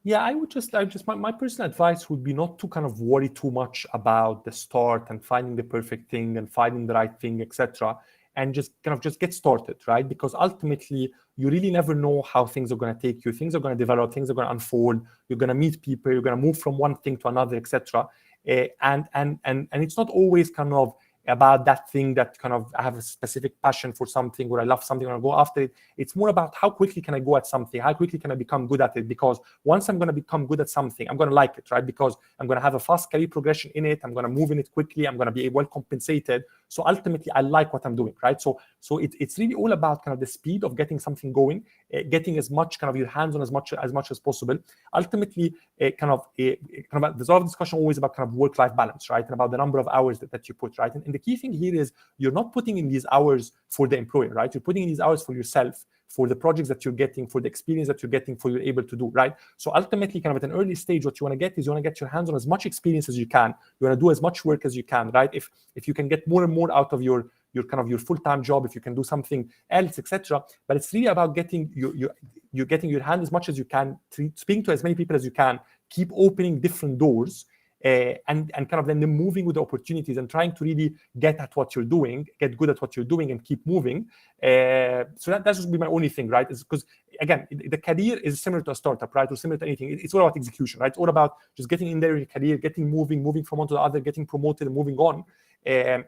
Yeah, I would just my personal advice would be not to kind of worry too much about the start and finding the perfect thing and finding the right thing, etc., and just get started, right? Because ultimately, you really never know how things are going to take you. Things are going to develop, things are going to unfold. You're going to meet people, you're going to move from one thing to another, etc. And it's not always kind of about that thing that kind of I have a specific passion for something, or I love something and I go after it. It's more about how quickly can I go at something, how quickly can I become good at it? Because once I'm going to become good at something, I'm going to like it, right? Because I'm going to have a fast career progression in it. I'm going to move in it quickly. I'm going to be well compensated. So ultimately, I like what I'm doing, right? So it's really all about kind of the speed of getting something going, getting as much kind of your hands on as much as possible. Ultimately, there's a lot of discussion always about kind of work-life balance, right? And about the number of hours that you put, right? And the key thing here is you're not putting in these hours for the employer, right? You're putting in these hours for yourself, for the projects that you're getting, for the experience that you're getting, for you're able to do, right? So ultimately, kind of at an early stage, what you want to get is you want to get your hands on as much experience as you can. You want to do as much work as you can, right? If you can get more and more out of your full-time job, if you can do something else, etc. But it's really about getting you're getting your hand as much as you can, speaking to as many people as you can, keep opening different doors, and kind of then moving with the opportunities and trying to really get at what you're doing, get good at what you're doing, and keep moving. So that would be my only thing, right? Is because again, the career is similar to a startup, right? Or similar to anything. It's all about execution, right? It's all about just getting in there in your career, getting moving from one to the other, getting promoted and moving on. And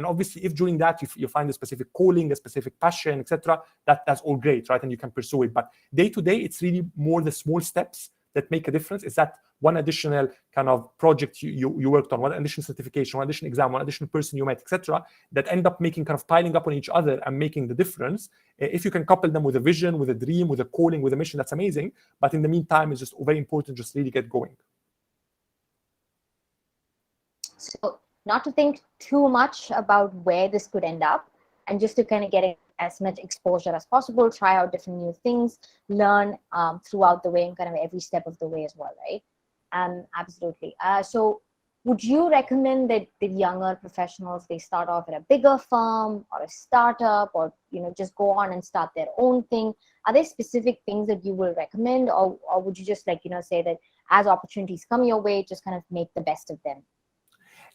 obviously, if during that you find a specific calling, a specific passion, etc., that's all great, right? And you can pursue it. But day to day, it's really more the small steps that make a difference. Is that one additional kind of project you worked on, one additional certification, one additional exam, one additional person you met, etc., that end up making kind of piling up on each other and making the difference. If you can couple them with a vision, with a dream, with a calling, with a mission, that's amazing. But in the meantime, it's just very important just really get going. So not to think too much about where this could end up, and just to kind of get as much exposure as possible, try out different new things, learn throughout the way and kind of every step of the way as well, right? Absolutely. So would you recommend that the younger professionals, they start off at a bigger firm or a startup, or just go on and start their own thing? Are there specific things that you will recommend, or would you just say that as opportunities come your way, just kind of make the best of them?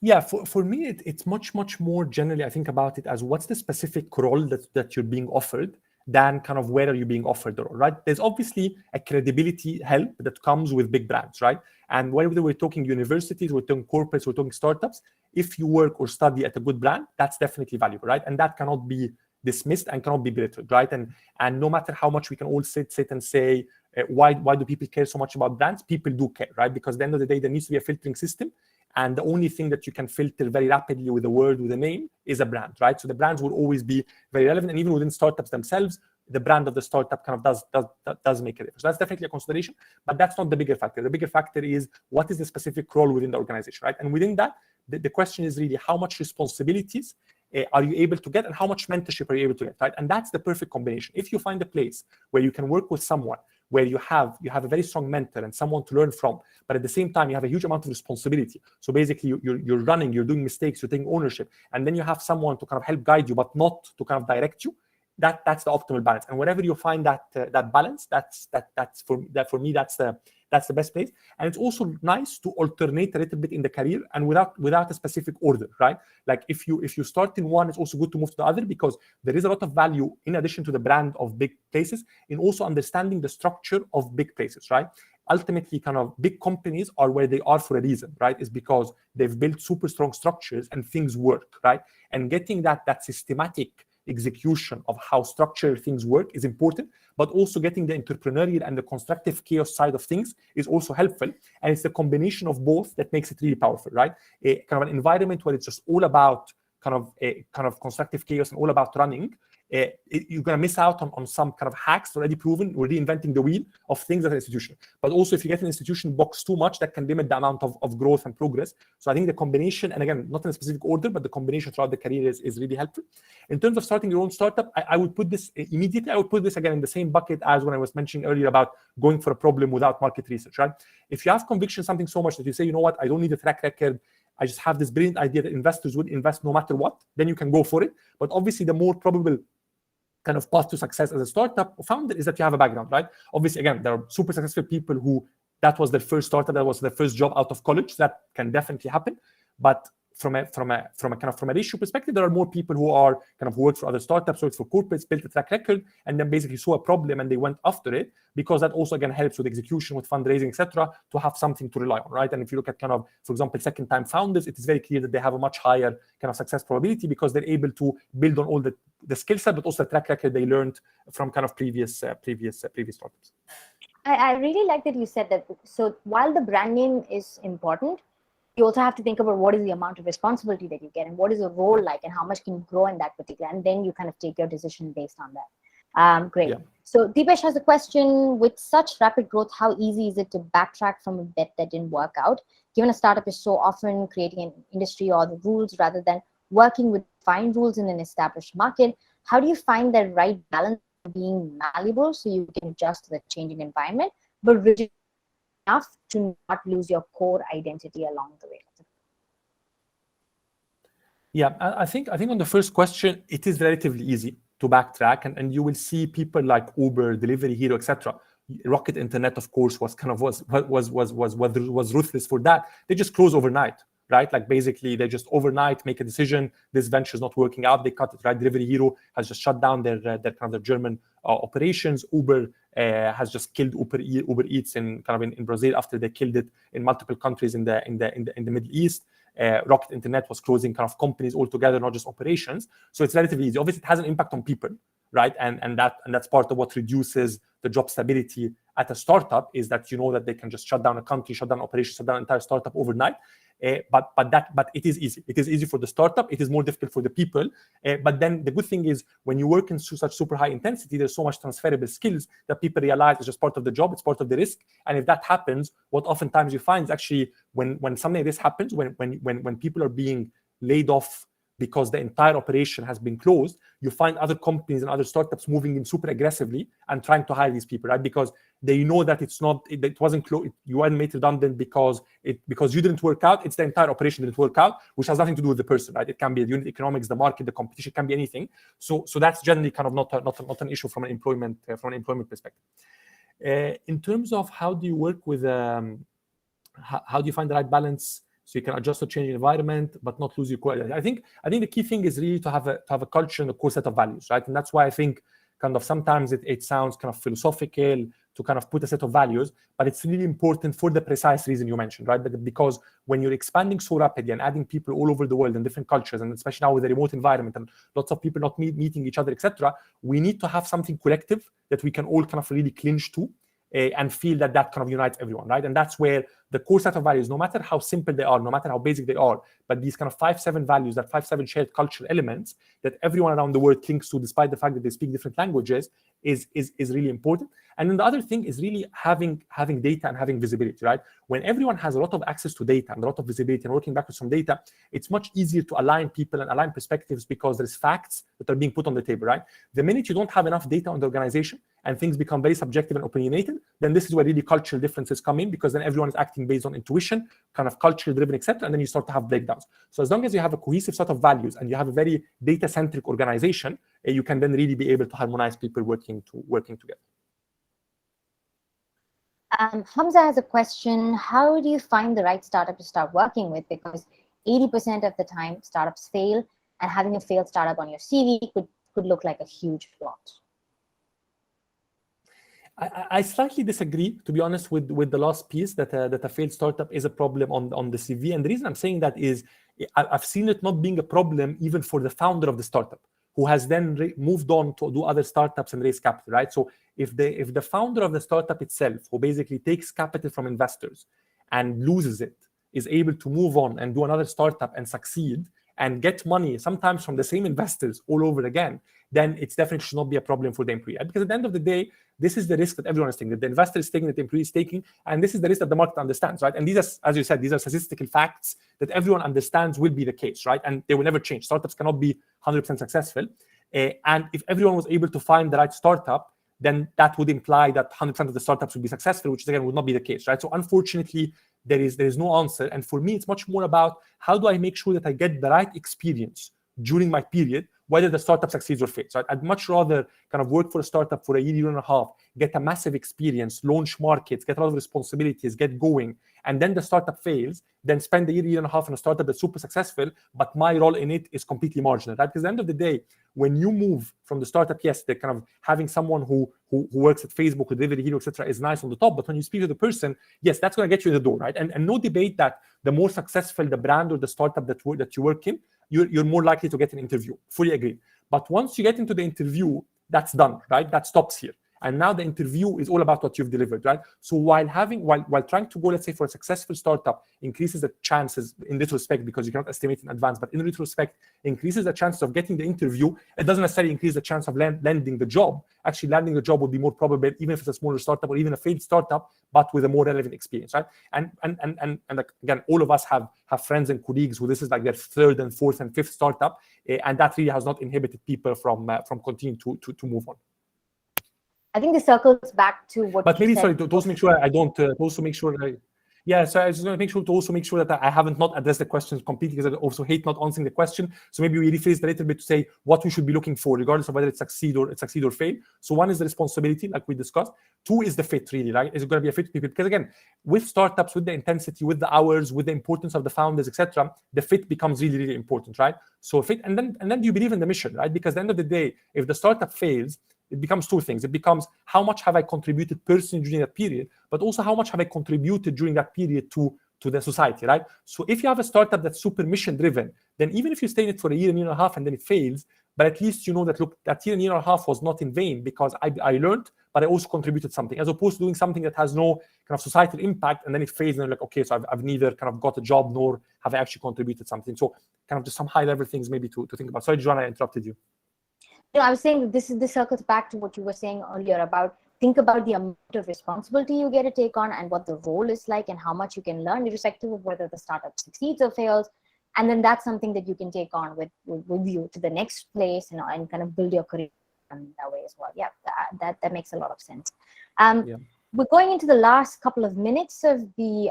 Yeah, for me, it's much more generally, I think about it as what's the specific role that you're being offered than kind of where are you being offered the role, right? There's obviously a credibility help that comes with big brands, right? And whether we're talking universities, we're talking corporates, we're talking startups, if you work or study at a good brand, that's definitely valuable, right? And that cannot be dismissed and cannot be belittled, right? And no matter how much we can all sit and say, why do people care so much about brands? People do care, right? Because at the end of the day, there needs to be a filtering system. And the only thing that you can filter very rapidly with a word, with a name, is a brand, right? So the brands will always be very relevant. And even within startups themselves, the brand of the startup kind of does make a difference. So that's definitely a consideration, but that's not the bigger factor. The bigger factor is what is the specific role within the organization, right? And within that, the question is really how much responsibilities are you able to get and how much mentorship are you able to get, right? And that's the perfect combination. If you find a place where you can work with someone, where you have a very strong mentor and someone to learn from, but at the same time you have a huge amount of responsibility. So basically you're running, you're doing mistakes, you're taking ownership, and then you have someone to kind of help guide you, but not to kind of direct you. That's the optimal balance. And wherever you find that balance, that's for me that's the best place. And it's also nice to alternate a little bit in the career and without a specific order, right? Like if you start in one, it's also good to move to the other, because there is a lot of value in addition to the brand of big places in also understanding the structure of big places, right? Ultimately, kind of big companies are where they are for a reason, right? It's because they've built super strong structures and things work, right? And getting that systematic execution of how structured things work is important, but also getting the entrepreneurial and the constructive chaos side of things is also helpful. And it's the combination of both that makes it really powerful, right? Kind of an environment where it's just all about kind of constructive chaos and all about running, you're going to miss out on some kind of hacks already proven. We're reinventing the wheel of things at an institution. But also, if you get an institution box too much, that can limit the amount of growth and progress. So I think the combination, and again, not in a specific order, but the combination throughout the career is really helpful. In terms of starting your own startup, I would put this immediately. I would put this again in the same bucket as when I was mentioning earlier about going for a problem without market research, right? If you have conviction something so much that you say, you know what, I don't need a track record, I just have this brilliant idea that investors would invest no matter what, then you can go for it. But obviously, the more probable kind of path to success as a startup founder is that you have a background, right? Obviously, again, there are super successful people who that was their first startup, that was their first job out of college. That can definitely happen. But from a ratio perspective, there are more people who are kind of worked for other startups, worked for corporates, built a track record, and then basically saw a problem and they went after it, because that also again helps with execution, with fundraising, etc., to have something to rely on, right? And if you look at kind of, for example, second-time founders, it is very clear that they have a much higher kind of success probability because they're able to build on all the skill set, but also the track record they learned from kind of previous startups. I really like that you said that. So while the brand name is important, you also have to think about what is the amount of responsibility that you get and what is your role like and how much can you grow in that particular, and then you kind of take your decision based on that. Great. Yeah. So Deepesh has a question: with such rapid growth, how easy is it to backtrack from a bet that didn't work out? Given a startup is so often creating an industry or the rules rather than working with defined rules in an established market, how do you find the right balance of being malleable so you can adjust to the changing environment, but rigid enough to not lose your core identity along the way? Yeah, I think on the first question, it is relatively easy to backtrack, and you will see people like Uber, Delivery Hero, etc. Rocket Internet, of course, was ruthless for that. They just close overnight, right? Like basically, they just overnight make a decision. This venture is not working out. They cut it, right? Delivery Hero has just shut down their German operations. Uber has just killed Uber Eats in Brazil after they killed it in multiple countries in the Middle East. Rocket Internet was closing kind of companies altogether, not just operations. So it's relatively easy. Obviously, it has an impact on people, right? And that's part of what reduces the job stability at a startup, is that you know that they can just shut down a country, shut down operations, shut down an entire startup overnight. But it is easy. It is easy for the startup. It is more difficult for the people. But then the good thing is when you work in such super high intensity, there's so much transferable skills that people realize it's just part of the job. It's part of the risk. And if that happens, what oftentimes you find is actually when something like this happens, when people are being laid off because the entire operation has been closed, you find other companies and other startups moving in super aggressively and trying to hire these people, right? Because they know that it wasn't closed, you weren't made redundant because you didn't work out. It's the entire operation didn't work out, which has nothing to do with the person, right? It can be the unit economics, the market, the competition, it can be anything. So that's generally kind of not an issue from an employment perspective. In terms of how do you work with how do you find the right balance so you can adjust to changing environment but not lose your quality? I think the key thing is really to have a culture and a core set of values, right? And that's why I think kind of sometimes it sounds kind of philosophical to kind of put a set of values, but it's really important for the precise reason you mentioned, right? Because when you're expanding so rapidly and adding people all over the world in different cultures, and especially now with a remote environment and lots of people not meeting each other, etc., we need to have something collective that we can all kind of really clinch to and feel that kind of unites everyone, right? And that's where the core set of values, no matter how simple they are, no matter how basic they are, but these kind of 5-7 values, that 5-7 shared cultural elements that everyone around the world clings to, despite the fact that they speak different languages, is really important. And then the other thing is really having data and having visibility, right? When everyone has a lot of access to data and a lot of visibility and working backwards from data, it's much easier to align people and align perspectives because there's facts that are being put on the table, right? The minute you don't have enough data on the organization and things become very subjective and opinionated, then this is where really cultural differences come in, because then everyone is acting based on intuition, kind of cultural driven, etc., and then you start to have breakdowns. So as long as you have a cohesive set of values and you have a very data-centric organization, you can then really be able to harmonize people working together. Hamza has a question. How do you find the right startup to start working with? Because 80% of the time startups fail, and having a failed startup on your CV could look like a huge flop. I slightly disagree, to be honest, with the last piece that a failed startup is a problem on the CV. And the reason I'm saying that is I've seen it not being a problem even for the founder of the startup, who has then moved on to do other startups and raise capital, right? So if the founder of the startup itself, who basically takes capital from investors and loses it, is able to move on and do another startup and succeed and get money, sometimes from the same investors all over again, then it definitely should not be a problem for the employee. Because at the end of the day, this is the risk that everyone is taking, that the investor is taking, that the employee is taking, and this is the risk that the market understands, right? And these are, as you said, these are statistical facts that everyone understands will be the case, right? And they will never change. Startups cannot be 100% successful. And if everyone was able to find the right startup, then that would imply that 100% of the startups would be successful, which again would not be the case, right? So unfortunately, there is no answer. And for me, it's much more about how do I make sure that I get the right experience during my period, whether the startup succeeds or fails, right? I'd much rather kind of work for a startup for a year and a half, get a massive experience, launch markets, get a lot of responsibilities, get going, and then the startup fails, then spend a year and a half in a startup that's super successful, but my role in it is completely marginal, right? Because at the end of the day, when you move from the startup, yes, they're kind of having someone who works at Facebook, Delivery Hero, etc., is nice on the top, but when you speak to the person, yes, that's going to get you in the door, right? And no debate that the more successful the brand or the startup that you work in, you're more likely to get an interview. Fully agree. But once you get into the interview, that's done, right? That stops here. And now the interview is all about what you've delivered, right? So while trying to go, let's say, for a successful startup, increases the chances in retrospect, because you cannot estimate in advance, but in retrospect, increases the chances of getting the interview. It doesn't necessarily increase the chance of landing the job. Actually, landing the job would be more probable, even if it's a smaller startup or even a failed startup, but with a more relevant experience, right? And again, all of us have friends and colleagues who this is like their third and fourth and fifth startup, and that really has not inhibited people from continuing to move on. I think this circles back to what. But maybe, sorry, to also make sure I don't. Also make sure that so I just want to make sure that I haven't not addressed the questions completely, because I also hate not answering the question. So maybe we rephrase it a little bit to say what we should be looking for, regardless of whether it succeed or fail. So one is the responsibility, like we discussed. Two is the fit, really, right? Is it going to be a fit to people? Because again, with startups, with the intensity, with the hours, with the importance of the founders, etc., the fit becomes really, really important, right? So fit, and then you believe in the mission, right? Because at the end of the day, if the startup fails, it becomes two things. It becomes how much have I contributed personally during that period, but also how much have I contributed during that period to the society, right? So if you have a startup that's super mission driven, then even if you stay in it for a year and a half and then it fails, but at least you know that, look, that year and a half was not in vain, because I learned, but I also contributed something, as opposed to doing something that has no kind of societal impact and then it fails and you're like, okay, so I've neither kind of got a job nor have I actually contributed something. So kind of just some high level things maybe to think about. Sorry, Joanna, I interrupted you. No, I was saying this circles back to what you were saying earlier about think about the amount of responsibility you get to take on and what the role is like and how much you can learn, irrespective of whether the startup succeeds or fails. And then that's something that you can take on with you to the next place, and kind of build your career that way as well. Yeah, that makes a lot of sense. Yeah. We're going into the last couple of minutes of the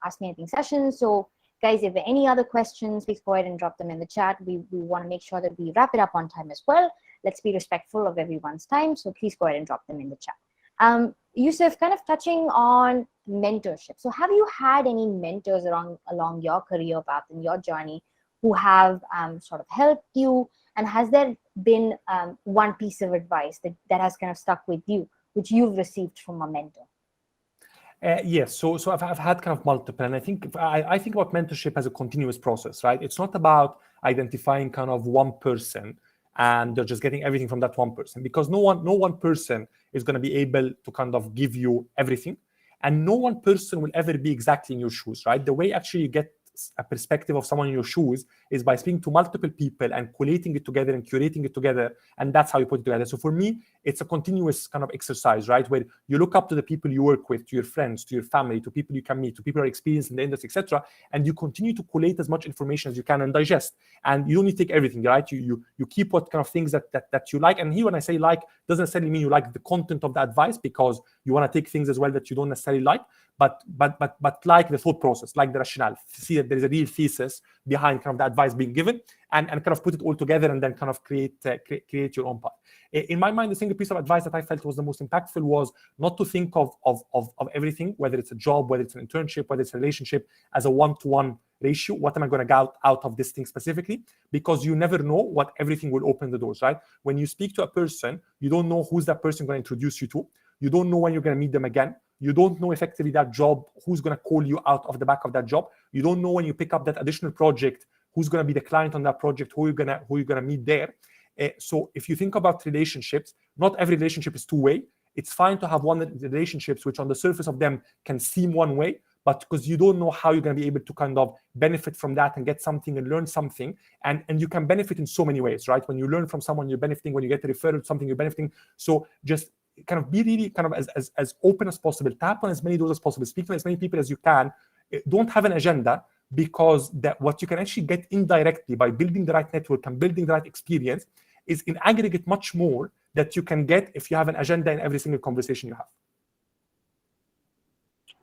Ask Me Anything session. So guys, if there are any other questions, please go ahead and drop them in the chat. We want to make sure that we wrap it up on time as well. Let's be respectful of everyone's time. So please go ahead and drop them in the chat. Youssef, kind of touching on mentorship. So have you had any mentors along your career path and your journey who have sort of helped you? And has there been one piece of advice that has kind of stuck with you, which you've received from a mentor? Yes, so I've had kind of multiple, and I think about mentorship as a continuous process, right? It's not about identifying kind of one person and they're just getting everything from that one person, because no one person is going to be able to kind of give you everything, and no one person will ever be exactly in your shoes, right? The way actually you get a perspective of someone in your shoes is by speaking to multiple people and collating it together and curating it together, and that's how you put it together. So for me, it's a continuous kind of exercise, right, where you look up to the people you work with, to your friends, to your family, to people you can meet, to people who are experienced in the industry, etc., and you continue to collate as much information as you can and digest. And you don't need to take everything, right? You keep what kind of things that you like. And here, when I say like, doesn't necessarily mean you like the content of the advice, because you want to take things as well that you don't necessarily like, but like the thought process, like the rationale, see that there is a real thesis behind kind of the advice being given, and kind of put it all together and then kind of create your own path. In my mind, the single piece of advice that I felt was the most impactful was not to think of everything, whether it's a job, whether it's an internship, whether it's a relationship, as a one-to-one ratio. What am I going to get out of this thing specifically? Because you never know what everything will open the doors, right? When you speak to a person, you don't know who's that person going to introduce you to. You don't know when you're going to meet them again. You don't know effectively that job, who's going to call you out of the back of that job. You don't know when you pick up that additional project, who's going to be the client on that project, who you're going to meet there. So if you think about relationships, not every relationship is two-way. It's fine to have one relationships which on the surface of them can seem one way, but because you don't know how you're going to be able to kind of benefit from that and get something and learn something. And you can benefit in so many ways, right? When you learn from someone, you're benefiting. When you get a referral to something, you're benefiting. So just kind of be really kind of as open as possible, tap on as many doors as possible, speak to as many people as you can. Don't have an agenda, because that what you can actually get indirectly by building the right network and building the right experience is in aggregate much more that you can get if you have an agenda in every single conversation you have.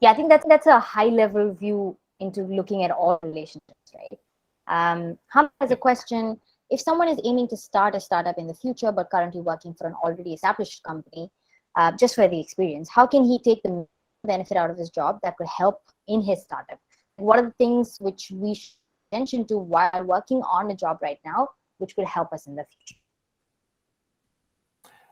Yeah, I think that's a high level view into looking at all relationships, right? Hamza has a question. If someone is aiming to start a startup in the future, but currently working for an already established company, just for the experience, how can he take the benefit out of his job that could help in his startup? What are the things which we should pay attention to while working on a job right now, which could help us in the future?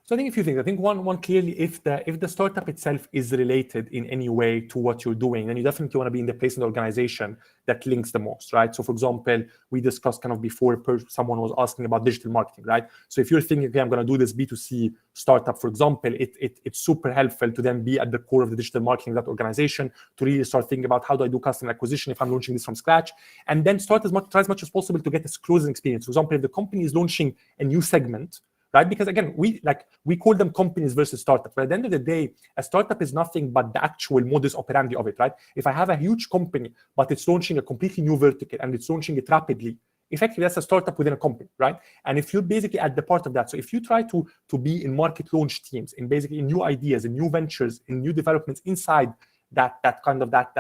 So I think a few things. I think one clearly, if the startup itself is related in any way to what you're doing, then you definitely want to be in the place in the organization that links the most, right? So for example, we discussed kind of before, someone was asking about digital marketing, right? So if you're thinking, okay, I'm going to do this B2C startup, for example, it's super helpful to then be at the core of the digital marketing of that organization, to really start thinking about how do I do customer acquisition if I'm launching this from scratch, and then try as much as possible to get as close an experience. For example, if the company is launching a new segment, right? Because again, we call them companies versus startups. But at the end of the day, a startup is nothing but the actual modus operandi of it, right? If I have a huge company, but it's launching a completely new vertical and it's launching it rapidly, effectively that's a startup within a company, right? And if you're basically at the part of that, so if you try to be in market launch teams, in basically in new ideas, in new ventures, in new developments inside that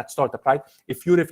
startup, right? If you're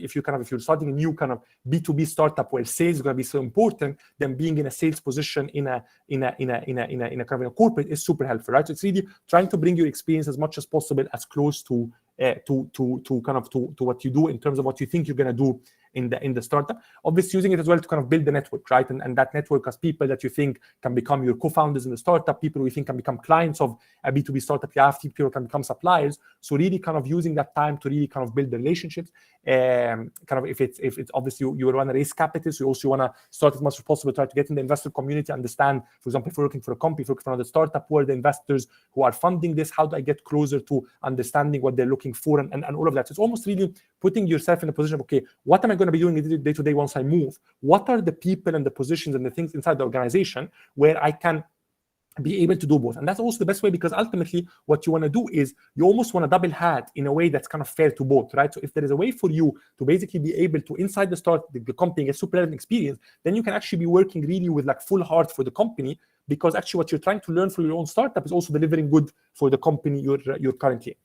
starting a new kind of B2B startup where sales is going to be so important, then being in a sales position in a kind of a corporate is super helpful, right? So it's really trying to bring your experience as much as possible as close to what you do in terms of what you think you're going to do in the startup. Obviously, using it as well to kind of build the network, right? And that network as people that you think can become your co-founders in the startup, people who you think can become clients of a B2B startup, people who can become suppliers. So really kind of using that time to really kind of build the relationships. Kind of if it's obviously you want to raise capital, so you also want to start as much as possible, try to get in the investor community, understand, for example, if you're working for a company, if you're working for another startup, who are the investors who are funding this, how do I get closer to understanding what they're looking for and all of that. So it's almost really putting yourself in a position of, okay, what am I going to be doing day to day once I move? What are the people and the positions and the things inside the organization where I can be able to do both. And that's also the best way, because ultimately what you want to do is you almost want to double hat in a way that's kind of fair to both, right? So if there is a way for you to basically be able to, inside the start, the company get super relevant experience, then you can actually be working really with like full heart for the company, because actually what you're trying to learn for your own startup is also delivering good for the company you're currently in.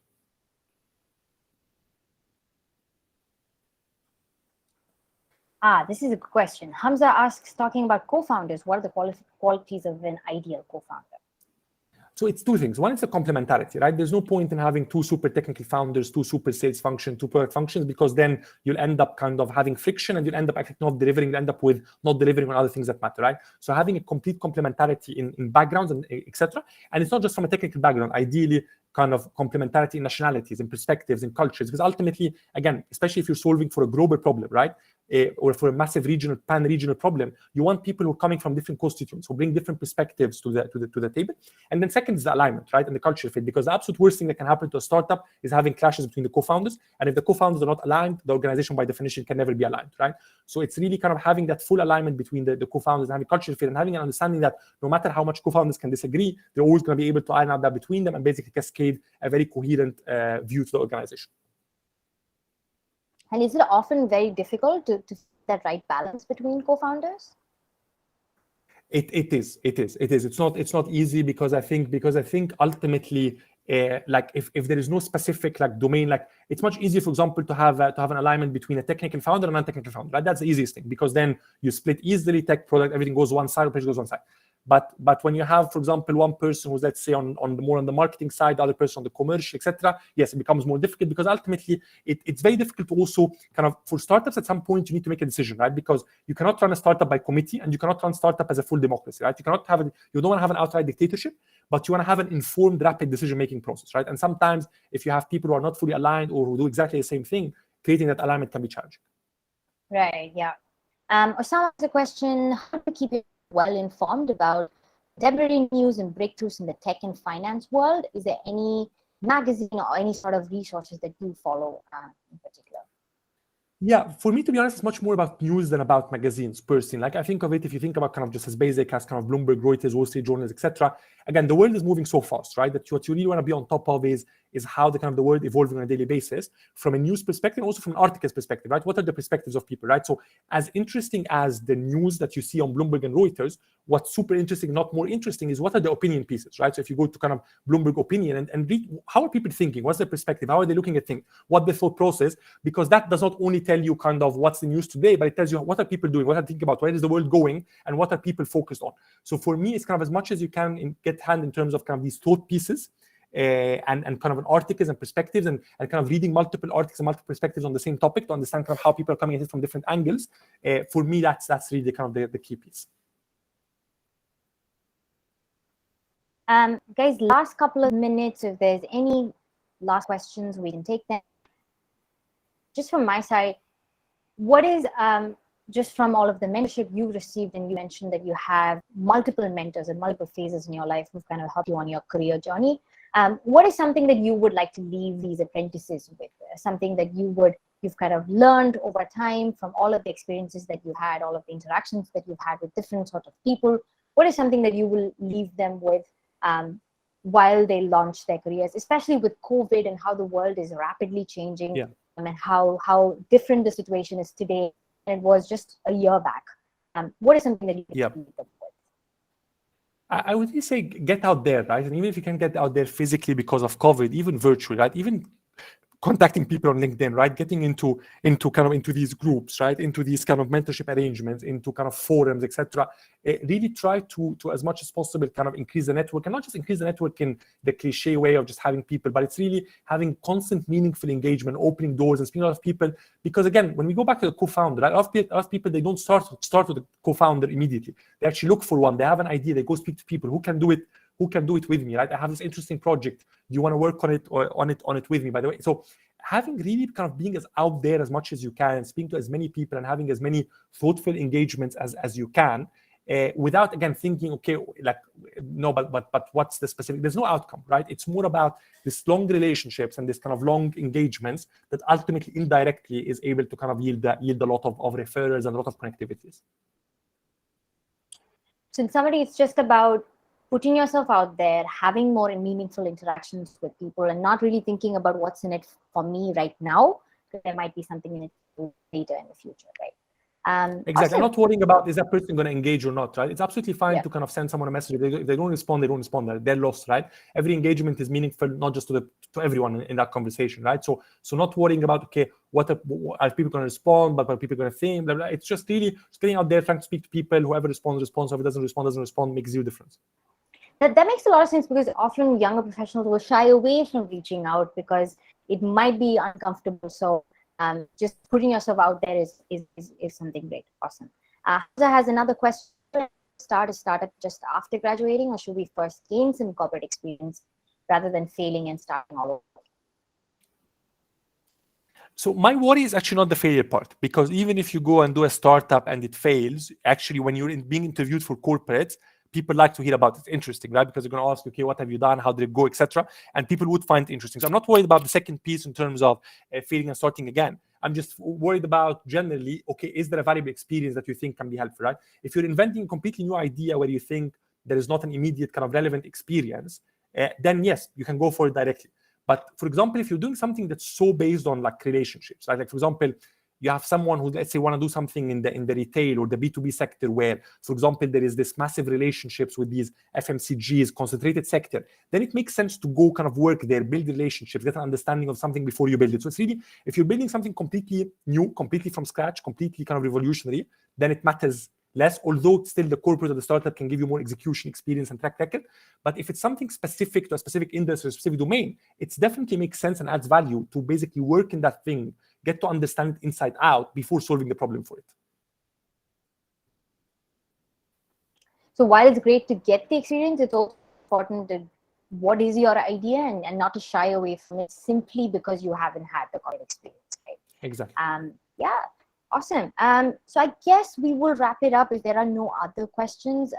This is a good question. Hamza asks, talking about co-founders, what are the qualities of an ideal co-founder? So it's two things. One is a complementarity, right? There's no point in having two super technical founders, two super sales functions, two product functions, because then you'll end up kind of having friction and you'll end up actually not delivering, you'll end up with not delivering on other things that matter, right? So having a complete complementarity in backgrounds and etc. And it's not just from a technical background, ideally kind of complementarity in nationalities, in perspectives, in cultures, because ultimately, again, especially if you're solving for a global problem, right? Or for a massive regional, pan-regional problem, you want people who are coming from different constituents, who bring different perspectives to the table. And then second is the alignment, right? And the culture fit, because the absolute worst thing that can happen to a startup is having clashes between the co-founders. And if the co-founders are not aligned, the organization by definition can never be aligned, right? So it's really kind of having that full alignment between the co-founders, and having culture fit, and having an understanding that no matter how much co-founders can disagree, they're always going to be able to iron out that between them and basically cascade a very coherent view to the organization. And is it often very difficult to find that right balance between co-founders? It is. It's not easy, because I think ultimately, like if there is no specific like domain, like it's much easier, for example, to have an alignment between a technical founder and a non-technical founder, right? That's the easiest thing, because then you split easily, tech, product, everything goes one side, operation goes one side. But when you have, for example, one person who's, let's say, on the marketing side, the other person on the commercial, etc., yes, it becomes more difficult, because ultimately it's very difficult to also kind of, for startups, at some point you need to make a decision, right? Because you cannot run a startup by committee, and you cannot run startup as a full democracy, right? You don't want to have an outright dictatorship, but you want to have an informed, rapid decision-making process, right? And sometimes if you have people who are not fully aligned or who do exactly the same thing, creating that alignment can be challenging. Right, yeah. Osama has a question: how to keep it well informed about contemporary news and breakthroughs in the tech and finance world? Is there any magazine or any sort of resources that you follow in particular? Yeah, for me, to be honest, it's much more about news than about magazines personally. Like I think of it, if you think about kind of just as basic as kind of Bloomberg, Reuters, Wall Street Journals, etc. Again, the world is moving so fast, right? That what you really want to be on top of is how the kind of the world evolving on a daily basis, from a news perspective, also from an articles perspective, right? What are the perspectives of people, right? So as interesting as the news that you see on Bloomberg and Reuters, what's super interesting, not more interesting, is what are the opinion pieces, right? So if you go to kind of Bloomberg opinion and read, how are people thinking? What's their perspective? How are they looking at things? What their thought process? Because that does not only tell you kind of what's the news today, but it tells you what are people doing, what are they thinking about, where is the world going, and what are people focused on. So for me, it's kind of as much as you can get hand in terms of kind of these thought pieces, and kind of an articles and perspectives, and kind of reading multiple articles and multiple perspectives on the same topic to understand kind of how people are coming at it from different angles. For me, that's really kind of the key piece. Guys, last couple of minutes, if there's any last questions, we can take them. Just from my side, what is, just from all of the mentorship you received, and you mentioned that you have multiple mentors and multiple phases in your life who've kind of helped you on your career journey. What is something that you would like to leave these apprentices with? Something that you've kind of learned over time from all of the experiences that you had, all of the interactions that you've had with different sort of people. What is something that you will leave them with while they launch their careers, especially with COVID and how the world is rapidly changing, and how different the situation is today than it was just a year back? What is something that you can leave them with? I would say get out there, right? And even if you can get out there physically because of COVID, even virtually, right? Even contacting people on LinkedIn, right? Getting into these groups, right? Into these kind of mentorship arrangements, into kind of forums, etc. Really try to as much as possible kind of increase the network, and not just increase the network in the cliche way of just having people, but it's really having constant, meaningful engagement, opening doors, and speaking to a lot of people. Because again, when we go back to the co-founder, right? A lot of people, they don't start with the co-founder immediately. They actually look for one. They have an idea. They go speak to people who can do it. Who can do it with me, right? I have this interesting project. Do you want to work on it or on it with me, by the way? So having really kind of being as out there as much as you can, and speaking to as many people and having as many thoughtful engagements as you can, without again thinking, okay, like no, but what's the specific? There's no outcome, right? It's more about this long relationships and this kind of long engagements that ultimately indirectly is able to kind of yield a lot of referrals and a lot of connectivities. So in summary, it's just about putting yourself out there, having more meaningful interactions with people, and not really thinking about what's in it for me right now, because there might be something in it later in the future, right? Exactly. Awesome. I'm not worrying about is that person going to engage or not, right? It's absolutely fine Yeah. to kind of send someone a message. If they don't respond, they don't respond. They're lost, right? Every engagement is meaningful, not just to everyone in that conversation, right? So not worrying about, okay, what are people going to respond, but what are people going to think? Blah, blah. It's just really getting out there, trying to speak to people. Whoever responds, whoever doesn't respond, makes zero difference. That makes a lot of sense, because often younger professionals will shy away from reaching out because it might be uncomfortable. So just putting yourself out there is something great. Awesome. Hamza has another question. Start a startup just after graduating, or should we first gain some corporate experience rather than failing and starting all over? So my worry is actually not the failure part, because even if you go and do a startup and it fails, actually when you're being interviewed for corporates, people like to hear about it. It's interesting, right? Because they're going to ask, okay, what have you done? How did it go, etc. And people would find it interesting. So I'm not worried about the second piece in terms of failing and starting again. I'm just worried about generally, okay, is there a valuable experience that you think can be helpful, right? If you're inventing a completely new idea where you think there is not an immediate kind of relevant experience, then yes, you can go for it directly. But for example, if you're doing something that's so based on like relationships, right? Like for example, you have someone who, let's say, want to do something in the retail or the B2B sector where, for example, there is this massive relationships with these FMCGs, concentrated sector, then it makes sense to go kind of work there, build relationships, get an understanding of something before you build it. So it's really, if you're building something completely new, completely from scratch, completely kind of revolutionary, then it matters less, although still the corporate or the startup can give you more execution experience and track record. But if it's something specific to a specific industry or specific domain, it definitely makes sense and adds value to basically work in that thing, get to understand it inside out before solving the problem for it. So while it's great to get the experience, it's also important to what is your idea and not to shy away from it simply because you haven't had the corporate experience, right? Exactly. Yeah, awesome. So I guess we will wrap it up if there are no other questions.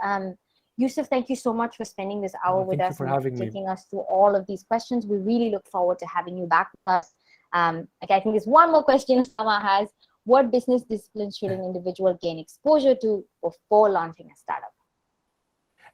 Youssef, thank you so much for spending this hour with us and taking us through all of these questions. We really look forward to having you back with us. Okay, I think there's one more question Sama has. What business disciplines should an individual gain exposure to before launching a startup?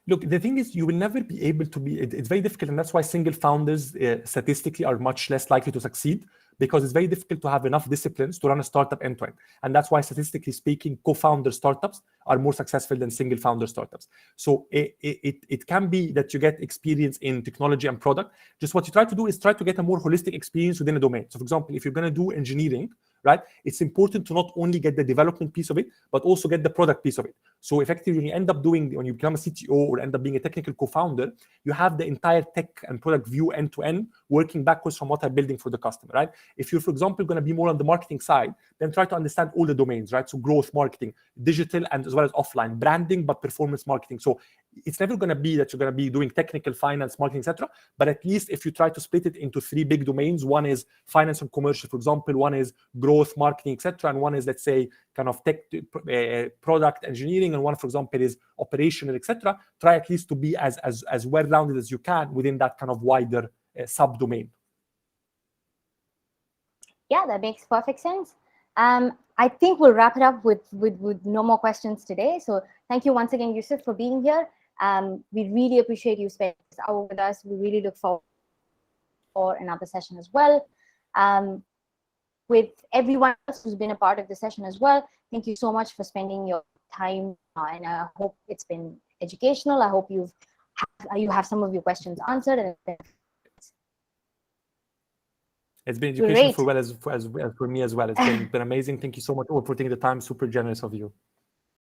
Look, the thing is, you will never be able to be, it's very difficult, and that's why single founders statistically are much less likely to succeed, because it's very difficult to have enough disciplines to run a startup end-to-end. And that's why, statistically speaking, co-founder startups are more successful than single founder startups. So it can be that you get experience in technology and product. Just what you try to do is try to get a more holistic experience within a domain. So for example, if you're going to do engineering, right, it's important to not only get the development piece of it, but also get the product piece of it. So effectively, when you end up doing, when you become a CTO or end up being a technical co-founder, you have the entire tech and product view end to end, working backwards from what I'm building for the customer, right? If you're, for example, going to be more on the marketing side, then try to understand all the domains, right? So growth marketing, digital, and as well as offline, branding, but performance marketing. So it's never going to be that you're going to be doing technical, finance, marketing, etc. But at least if you try to split it into three big domains, one is finance and commercial, for example, one is growth marketing, etc., and one is, let's say, kind of tech, product engineering, and one, for example, is operational, etc. Try at least to be as well-rounded as you can within that kind of wider subdomain. Yeah, that makes perfect sense. I think we'll wrap it up with no more questions today. So thank you once again, Youssef, for being here. We really appreciate you spending this hour with us. We really look forward for another session as well. With everyone else who's been a part of the session as well, thank you so much for spending your time, and I hope it's been educational. I hope you have some of your questions answered. And it's been educational for me as well. It's been amazing. Thank you so much for taking the time. Super generous of you.